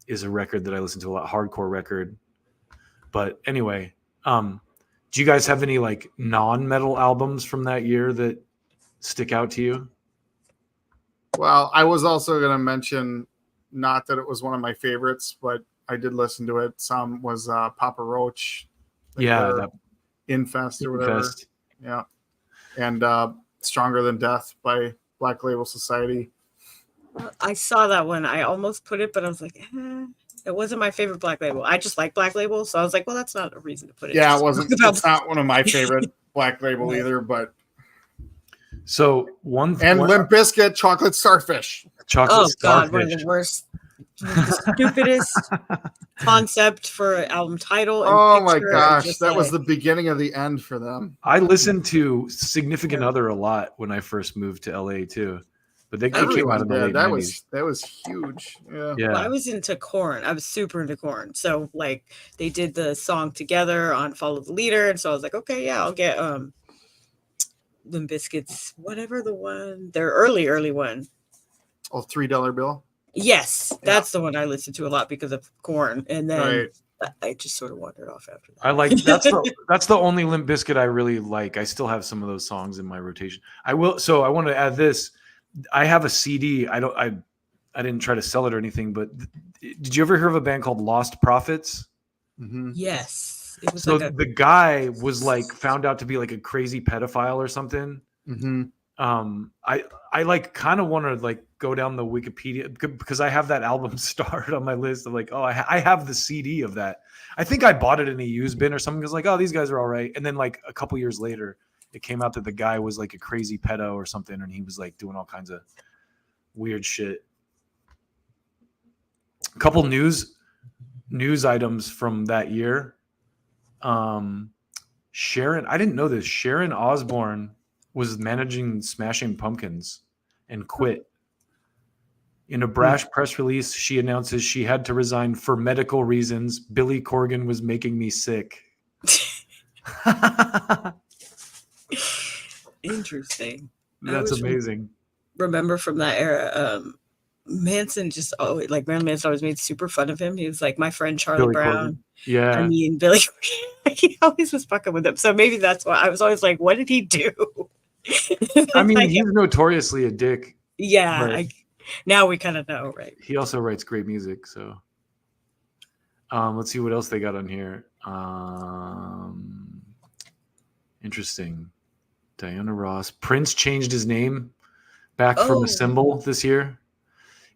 is a record that I listen to a lot, hardcore record. But anyway, do you guys have any like non-metal albums from that year that stick out to you? Well, I was also going to mention, not that it was one of my favorites, but I did listen to it. Some was Papa Roach. Infest or whatever. Yeah. And Stronger Than Death by Black Label Society. I saw that one. I almost put it, but I was like, it wasn't my favorite Black Label. I just like Black Label. So I was like, well, that's not a reason to put it. Yeah, it wasn't. It's not one of my favorite Black Label either, but. So Limp Bizkit, Chocolate Starfish. Chocolate Starfish. God, one of the worst, the stupidest concept for an album title. And oh my gosh, that was the beginning of the end for them. I listened to Significant Other a lot when I first moved to LA too, but they came out in the late 90s. That was huge. Yeah. Well, I was into Korn. I was super into Korn. So like they did the song together on Follow the Leader, and so I was like, okay, yeah, I'll get Limp Bizkit's whatever the one, their early one. Oh, $3 Bill. Yes, that's the one I listened to a lot because of Korn, and then I just sort of wandered off after that. I like that's the only Limp Bizkit I really like. I still have some of those songs in my rotation. I want to add this. I have a CD. I didn't try to sell it or anything, but did you ever hear of a band called Lost Prophets? Mm-hmm. Yes, it was So like a the guy was like found out to be like a crazy pedophile or something. Mm-hmm. I like kind of want to like go down the Wikipedia because I have that album starred on my list of like, oh, I have the CD of that. I think I bought it in a used bin or something because like, oh, these guys are all right. And then like a couple years later, it came out that the guy was like a crazy pedo or something, and he was like doing all kinds of weird shit. A couple news items from that year. Sharon, I didn't know this. Sharon Osbourne was managing Smashing Pumpkins and quit. In a brash press release, she announces she had to resign for medical reasons. Billy Corgan was making me sick. interesting. That's amazing. Remember from that era, Manson just always like Marilyn Manson always made super fun of him. He was like my friend Charlie Billy Brown. Corgan. Yeah. I mean Billy. He always was fucking with him. So maybe that's why I was always like, what did he do? I mean, like, he's notoriously a dick. yeah. Now we kind of know, right? He also writes great music. So let's see what else they got on here. Interesting. Diana Ross. Prince changed his name back from a symbol this year.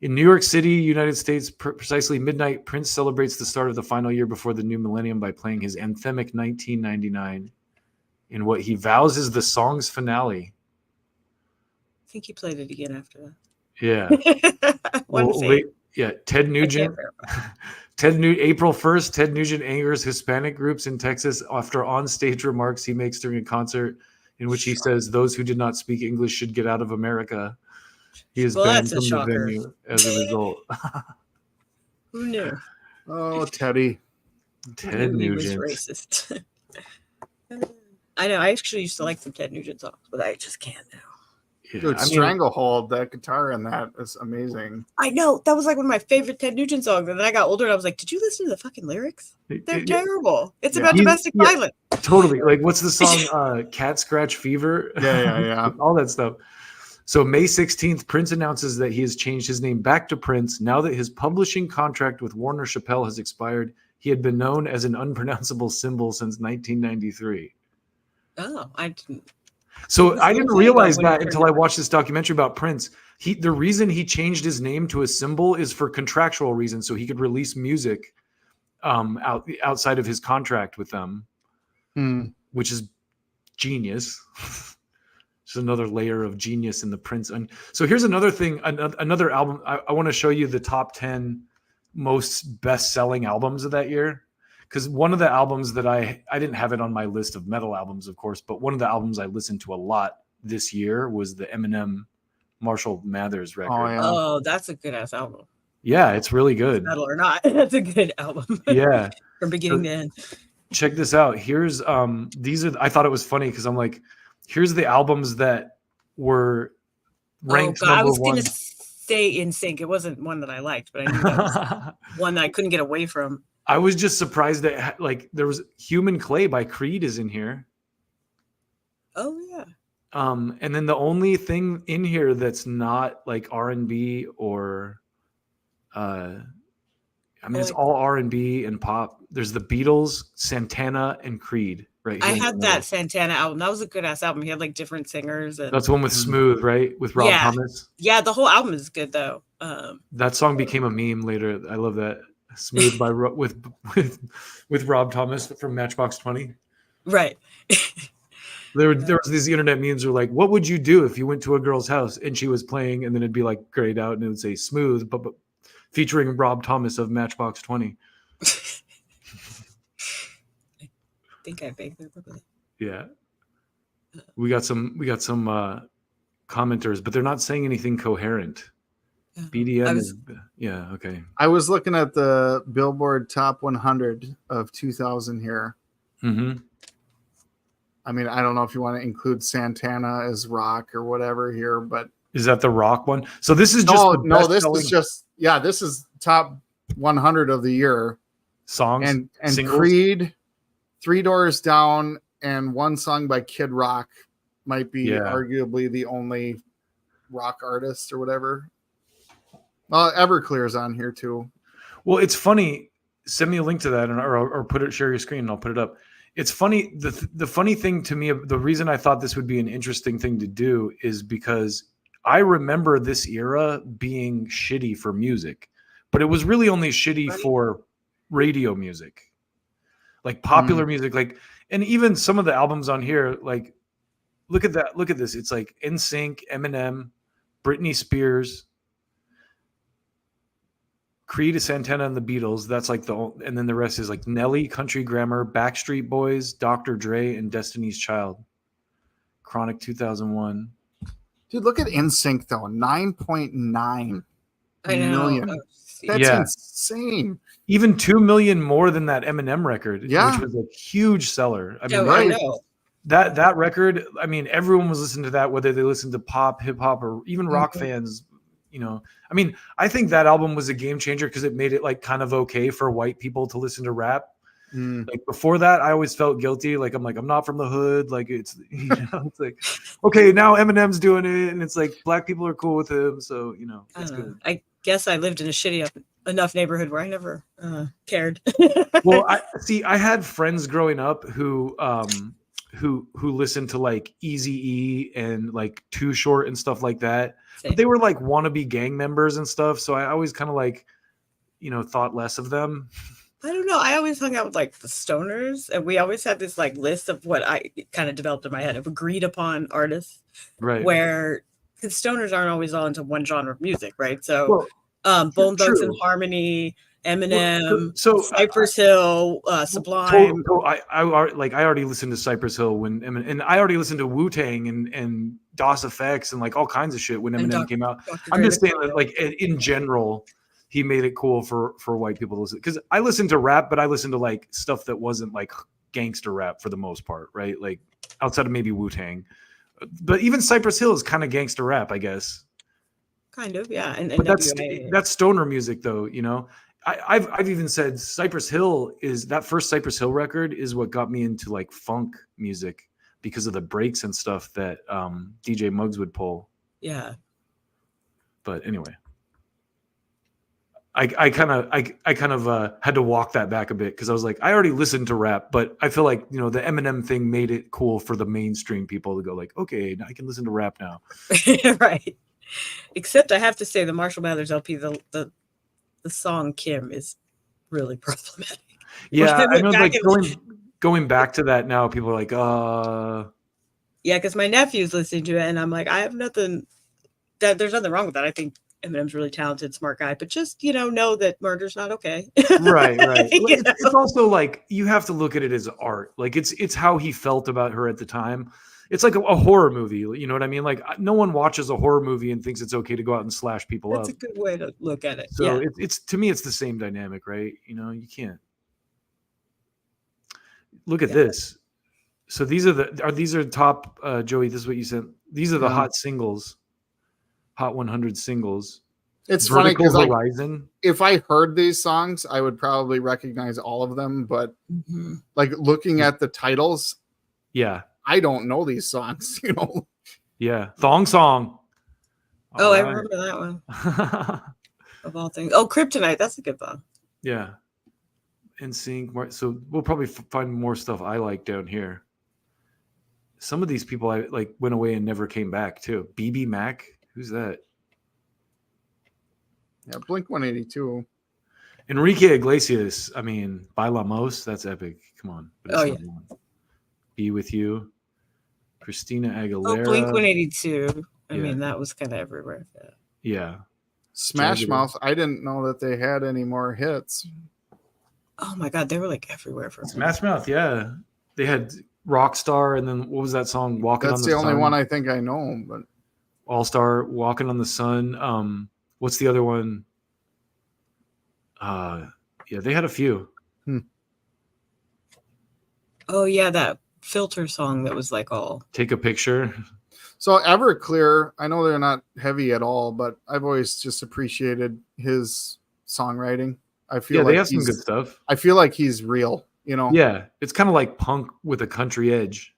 In New York City, United States, precisely midnight, Prince celebrates the start of the final year before the new millennium by playing his anthemic 1999 in what he vows is the song's finale. I think he played it again after that. Yeah. Wait, Ted Nugent. April 1st, Ted Nugent angers Hispanic groups in Texas after on-stage remarks he makes during a concert in which he says those who did not speak English should get out of America. He is banned from the venue as a result. Who knew? Oh, Teddy. Ted Nugent. He was racist. I know. I actually used to like some Ted Nugent songs, but I just can't now. Yeah, dude, Stranglehold, that guitar in that is amazing. I know. That was like one of my favorite Ted Nugent songs. And then I got older and I was like, did you listen to the fucking lyrics? They're terrible. It's about domestic violence. Totally. Like, what's the song? Cat Scratch Fever? Yeah. All that stuff. So May 16th, Prince announces that he has changed his name back to Prince now that his publishing contract with Warner Chappell has expired. He had been known as an unpronounceable symbol since 1993. Oh, I didn't. So I didn't realize that until I watched this documentary about Prince. The reason he changed his name to a symbol is for contractual reasons, so he could release music outside of his contract with them, which is genius. Just another layer of genius in the Prince. And so here's another thing, another album. I want to show you the top 10 most best-selling albums of that year. Because one of the albums that I didn't have it on my list of metal albums, of course, but one of the albums I listened to a lot this year was the Eminem Marshall Mathers record. Oh, that's a good ass album. Yeah, it's really good. Metal or not, that's a good album. Yeah, from beginning to end. Check this out. Here's these are. I thought it was funny because I'm like, here's the albums that were ranked number one. I was gonna say In Sync. It wasn't one that I liked, but I knew that was one that I couldn't get away from. I was just surprised that like there was Human Clay by Creed is in here. Oh yeah. And then the only thing in here that's not like R&B or it's all R&B and pop. There's the Beatles, Santana, and Creed right here. I had that Santana album. That was a good ass album. He had like different singers. And that's one with Smooth, right? With Rob Thomas. Yeah, the whole album is good though. That song became a meme later. I love that. Smooth by with Rob Thomas from Matchbox 20. Right. There was these internet memes were like, what would you do if you went to a girl's house and she was playing, and then it'd be like grayed out and it would say Smooth, but featuring Rob Thomas of Matchbox 20. I think I vaguely remember that. Yeah. We got some commenters, but they're not saying anything coherent. BDM okay. I was looking at the Billboard Top 100 of 2000 here. Mm-hmm. I mean, I don't know if you want to include Santana as rock or whatever here, but is that the rock one? So this is this is top 100 of the year songs and singles? Creed, Three Doors Down, and one song by Kid Rock might be arguably the only rock artist or whatever. Everclear's on here too. Well, it's funny. send me a link to that, or put it, share your screen, and I'll put it up. It's funny. The funny thing to me, the reason I thought this would be an interesting thing to do is because I remember this era being shitty for music, but it was really only shitty for radio music, like popular music, like, and even some of the albums on here, like, look at that, look at this. It's like NSYNC, Eminem, Britney Spears, Creed, Santana, and the Beatles. That's like and then the rest is like Nelly, Country Grammar, Backstreet Boys, Dr. Dre, and Destiny's Child. Chronic 2001. Dude, look at NSYNC though, 9.9 million. That's insane. Even 2 million more than that Eminem record, which was a huge seller. I mean, I know. That record, I mean, everyone was listening to that, whether they listened to pop, hip hop, or even rock fans. You know, I mean, I think that album was a game changer because it made it like kind of okay for white people to listen to rap. Like before that, I always felt guilty. Like I'm not from the hood. Like it's, you know, it's like, okay, now Eminem's doing it, and it's like black people are cool with him, so you know, it's good. I guess I lived in a shitty enough neighborhood where I never cared. Well, I had friends growing up who listened to like Eazy-E and like Too Short and stuff like that. But they were like wannabe gang members and stuff, so I always kind of like, you know, thought less of them. I don't know. I always hung out with like the stoners, and we always had this like list of what I kind of developed in my head of agreed upon artists, right? Where the stoners aren't always all into one genre of music, right? So, Bone Thugs and Harmony, Eminem, Cypress Hill, Sublime. I already listened to Cypress Hill and I already listened to Wu-Tang and DOS Effects and like all kinds of shit when Eminem came out. I'm just saying that, like, in general, he made it cool for white people to listen, because I listened to rap, but I listened to like stuff that wasn't like gangster rap for the most part, right? Like outside of maybe Wu-Tang, but even Cypress Hill is kind of gangster rap, I guess. Kind of, yeah. And that's stoner music, though. You know, I've even said Cypress Hill is that first Cypress Hill record is what got me into like funk music because of the breaks and stuff that DJ Muggs would pull. Yeah. But anyway, I kind of had to walk that back a bit because I was like, I already listened to rap, but I feel like, you know, the Eminem thing made it cool for the mainstream people to go like, okay, now I can listen to rap now. Right. Except I have to say the Marshall Mathers LP, the song Kim is really problematic. Yeah, I know, like going back to that now, people are like, yeah, because my nephew's listening to it, and I'm like, I have nothing. There's nothing wrong with that. I think Eminem's really talented, smart guy, but just, you know that murder's not okay. Right. It's also like you have to look at it as art. Like it's how he felt about her at the time. It's like a horror movie, you know what I mean? Like no one watches a horror movie and thinks it's okay to go out and slash people up. That's a good way to look at it. So it's to me, it's the same dynamic, right? You know, you can't look at this. So these are top, Joey, this is what you said. These are the hot singles, hot 100 singles. It's funny because Horizon. If I heard these songs, I would probably recognize all of them. But like looking at the titles, I don't know these songs, you know. Yeah, Thong Song. I remember that one. Of all things. Oh, Kryptonite. That's a good song. Yeah. NSYNC. So we'll probably find more stuff I like down here. Some of these people I like went away and never came back too. BB Mac. Who's that? Yeah, Blink 182. Enrique Iglesias. I mean, Bailamos. That's epic. Come on. Be With You. Christina Aguilera. Blink 182. I mean, that was kind of everywhere. Yeah. Smash Mouth. I didn't know that they had any more hits. Oh my God, they were like everywhere for Smash Mouth. Yeah, they had Rockstar, and then what was that song? Walking on the Sun. That's the only one I think I know. But All Star, Walking on the Sun. What's the other one? Yeah, they had a few. Oh yeah, that Filter song that was like all Take a Picture. So Everclear, I know they're not heavy at all, but I've always just appreciated his songwriting. I feel like they have some good stuff. I feel like he's real, you know. Yeah, it's kind of like punk with a country edge.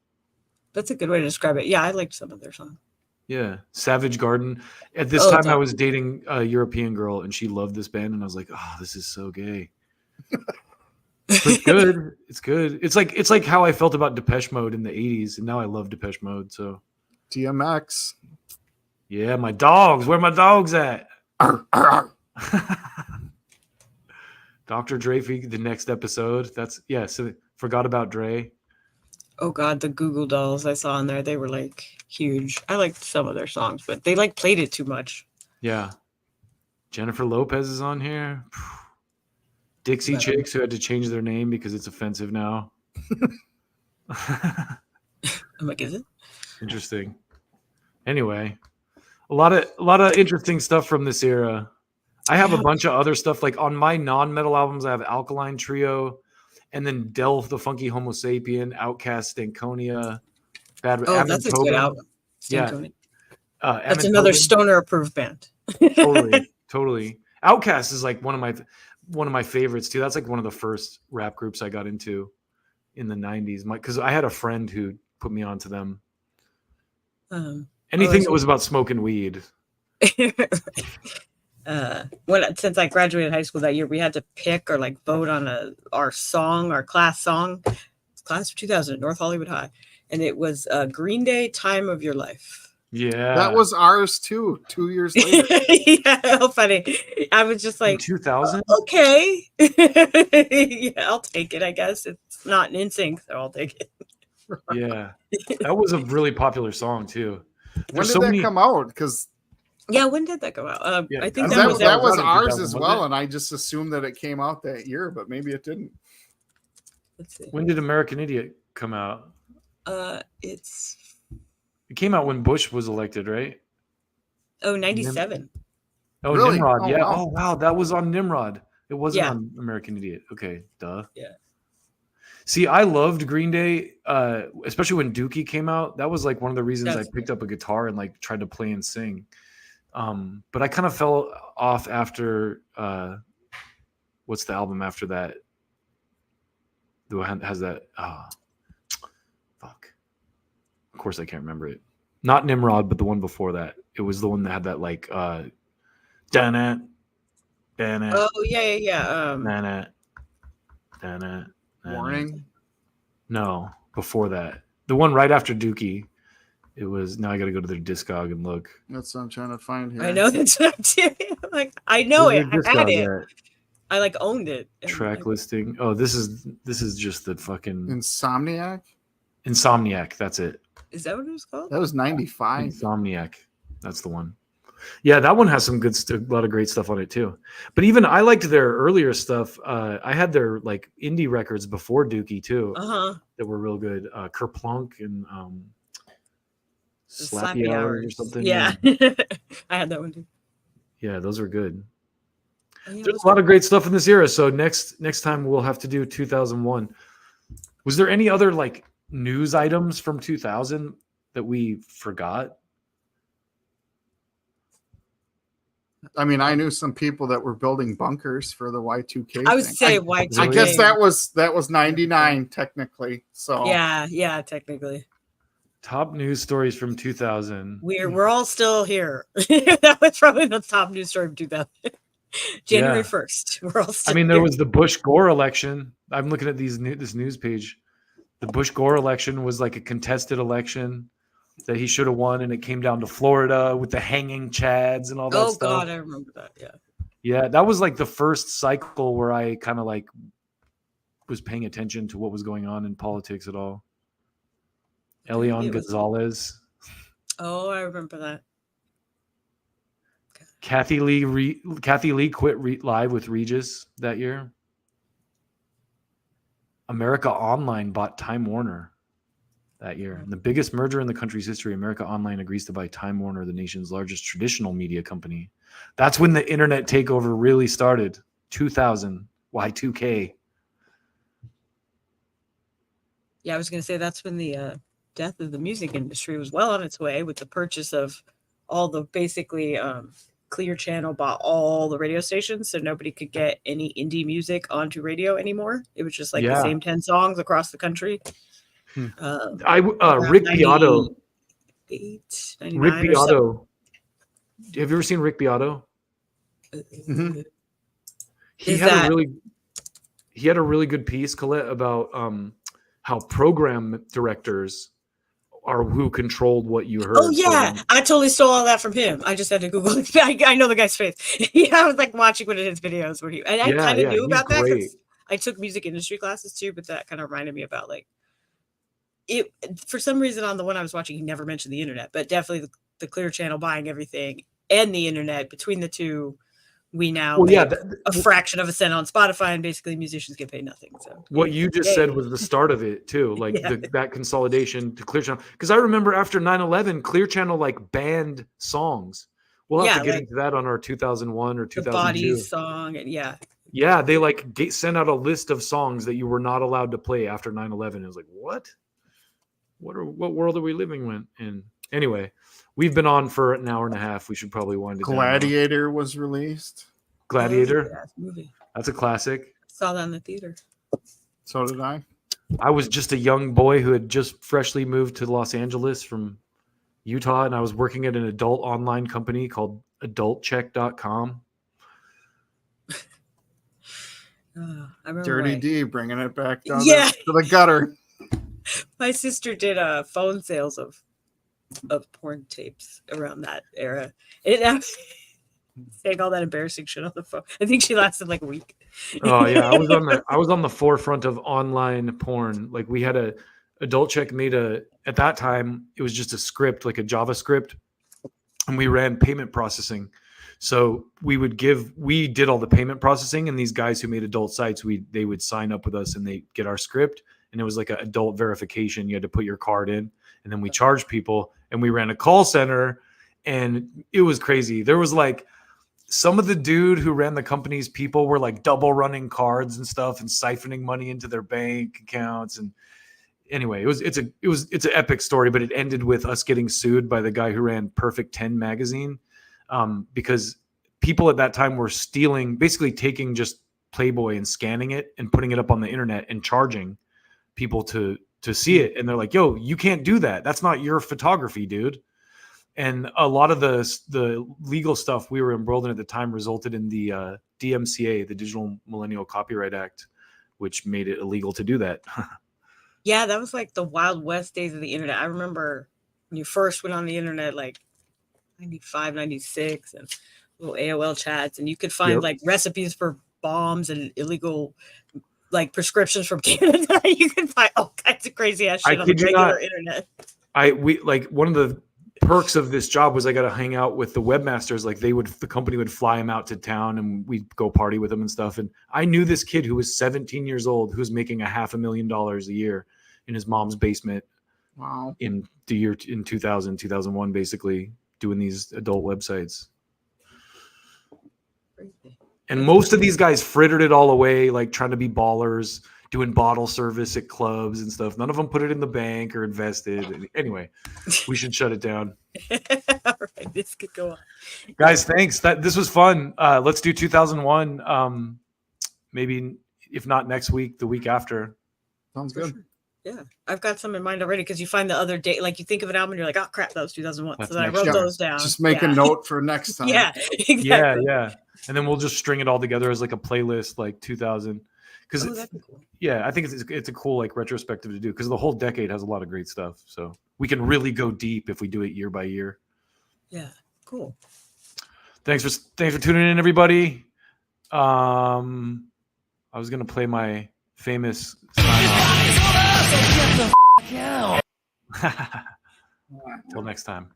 That's a good way to describe it. Yeah, I liked some of their songs. Yeah, Savage Garden. At this time, I was dating a European girl, and she loved this band, and I was like, "Oh, this is so gay." But it's good. It's good. It's like how I felt about Depeche Mode in the 80s, and now I love Depeche Mode. So DMX. yeah, my dogs. Where my dogs at? Arr, arr, Dr. Dre, the next episode. That's so forgot about Dre. Oh God, the Google Dolls I saw in there, they were like huge. I liked some of their songs, but they like played it too much. Yeah. Jennifer Lopez is on here. Dixie Chicks, who had to change their name because it's offensive now. I'm like, is it? Interesting. Anyway, a lot of interesting stuff from this era. I have a bunch of other stuff. Like on my non-metal albums, I have Alkaline Trio, and then Delph, the Funky Homo Sapien, Outcast, Stankonia, That's a good album. Stankonia. Yeah. That's another stoner approved band. Totally. Outcast is like one of my favorites too. That's like one of the first rap groups I got into in the 90s. Because I had a friend who put me onto them. Anything that was about smoking weed. Since I graduated high school that year, we had to pick or like vote on our class song. It's class of 2000 at North Hollywood High, and it was Green Day, "Time of Your Life." Yeah, that was ours too. 2 years later. Yeah, how funny. I was just like, 2000. Okay, yeah, I'll take it. I guess it's not in sync, so I'll take it. Yeah, that was a really popular song too. When did that come out? Because when did that go out? I think that was ours 2000, as well, and I just assumed that it came out that year, but maybe it didn't. Let's see. When did American Idiot come out? It came out when Bush was elected, right? 97. Oh, really? Nimrod. Oh, yeah. wow. Oh, wow. That was on Nimrod. It wasn't on American Idiot. Okay. Duh. Yeah. See, I loved Green Day, especially when Dookie came out. That was like one of the reasons I picked up a guitar and like tried to play and sing. But I kind of fell off after what's the album after that? The one has that fuck. Of course I can't remember it. Not Nimrod, but the one before that. It was the one that had that like Dana. Oh yeah. Dana. Warning. No, before that. The one right after Dookie. It was now I gotta go to their Discog and look. That's what I'm trying to find here. I know that's what I'm doing. Like I know it. I had it. At? I like owned it. Track listing. Oh, this is just the fucking Insomniac. That's it. Is that what it was called? That was 95. Insomniac. That's the one. Yeah, that one has some a lot of great stuff on it too. But even I liked their earlier stuff. I had their like indie records before Dookie too. That were real good. Kerplunk and Slappy Hours or something. Yeah. I had that one too. Yeah, those were good. Yeah, There's a lot of great stuff in this era. So next time we'll have to do 2001. Was there any other like news items from 2000 that we forgot? I mean, I knew some people that were building bunkers for the Y2K. I would thing. say Y2K. I guess that was 99 technically. So yeah, technically. Top news stories from 2000. We're all still here. That was probably the top news story of 2000. January 1st. We're all still there here. was the Bush Gore election. I'm looking at this news page. The Bush Gore election was like a contested election that he should have won, and it came down to Florida with the hanging chads and all that stuff. Oh God, I remember that. Yeah, that was like the first cycle where I kind of like was paying attention to what was going on in politics at all. Elian Gonzalez. Oh, I remember that. Kathy Lee quit live with Regis that year. America Online bought Time Warner that year. And the biggest merger in the country's history, America Online agrees to buy Time Warner, the nation's largest traditional media company. That's when the internet takeover really started. 2000, Y2K. Yeah, I was going to say that's when the death of the music industry was well on its way with the purchase of all the basically Clear Channel bought all the radio stations, so nobody could get any indie music onto radio anymore. It was just like the same 10 songs across the country. Rick Beato. Rick Beato. Have you ever seen Rick Beato? Mm-hmm. He had a really he had a really good piece, Colette, about how program directors are who controlled what you heard. Oh yeah, I totally stole all that from him. I just had to Google it. I know the guy's face. Yeah, I was like watching one of his videos where I kind of knew about that because I took music industry classes too, but that kind of reminded me about like it. For some reason, on the one I was watching, he never mentioned the internet, but definitely the Clear Channel buying everything and the internet. Between the two, we now make a fraction of a cent on Spotify, and basically musicians get paid nothing. So what you just said was the start of it too, like that consolidation to Clear Channel. Because I remember after 9/11, Clear Channel like banned songs. We'll have to get into that on our 2001 or 2002 the Bodies song, and yeah, they like sent out a list of songs that you were not allowed to play after 9/11. It was like, what world are we living in? Anyway, we've been on for an hour and a half. We should probably wind it down. Gladiator was released. Gladiator. Movie. That's a classic. Saw that in the theater. So did I. I was just a young boy who had just freshly moved to Los Angeles from Utah, and I was working at an adult online company called adultcheck.com. I remember Dirty D bringing it back down to the gutter. My sister did phone sales of porn tapes around that era. Saying all that embarrassing shit on the phone. I think she lasted like a week. Oh yeah, I was on the forefront of online porn. Like we had Adult Check made at that time it was just a script, like a JavaScript, and we ran payment processing. So we did all the payment processing, and these guys who made adult sites, they would sign up with us and they get our script, and it was like an adult verification. You had to put your card in, and then we charged people, and we ran a call center, and it was crazy. There was like some of the dude who ran the company's people were like double running cards and stuff and siphoning money into their bank accounts. And anyway, it's an epic story, but it ended with us getting sued by the guy who ran Perfect 10 magazine. Because people at that time were basically taking just Playboy and scanning it and putting it up on the internet and charging people to see it. And they're like, yo, you can't do that. That's not your photography, dude. And a lot of the legal stuff we were embroiled in at the time resulted in the DMCA, the Digital Millennial Copyright Act, which made it illegal to do that. Yeah, that was like the Wild West days of the internet. I remember when you first went on the internet, like 95, 96, and little AOL chats, and you could find like recipes for bombs and illegal like prescriptions from Canada. You could find all kinds of crazy ass shit on the regular internet. One of the perks of this job was I got to hang out with the webmasters. Like the company would fly him out to town and we'd go party with them and stuff. And I knew this kid who was 17 years old, who was making $500,000 a year in his mom's basement. Wow. In 2000, 2001, basically doing these adult websites. And most of these guys frittered it all away, like trying to be ballers, doing bottle service at clubs and stuff. None of them put it in the bank or invested. Anyway, we should shut it down. All right, this could go on. Guys, thanks. This was fun. Let's do 2001. Maybe if not next week, the week after. Sounds good. Sure. Yeah, I've got some in mind already because you find the other day, like you think of an album and you're like, oh crap, that was 2001. That's so then I wrote those down. Just make a note for next time. Yeah, exactly. Yeah. And then we'll just string it all together as like a playlist, like 2000. Because cool. I think it's a cool like retrospective to do because the whole decade has a lot of great stuff. So we can really go deep if we do it year by year. Yeah, cool. Thanks for tuning in, everybody. I was gonna play my famous sign off. Till next time.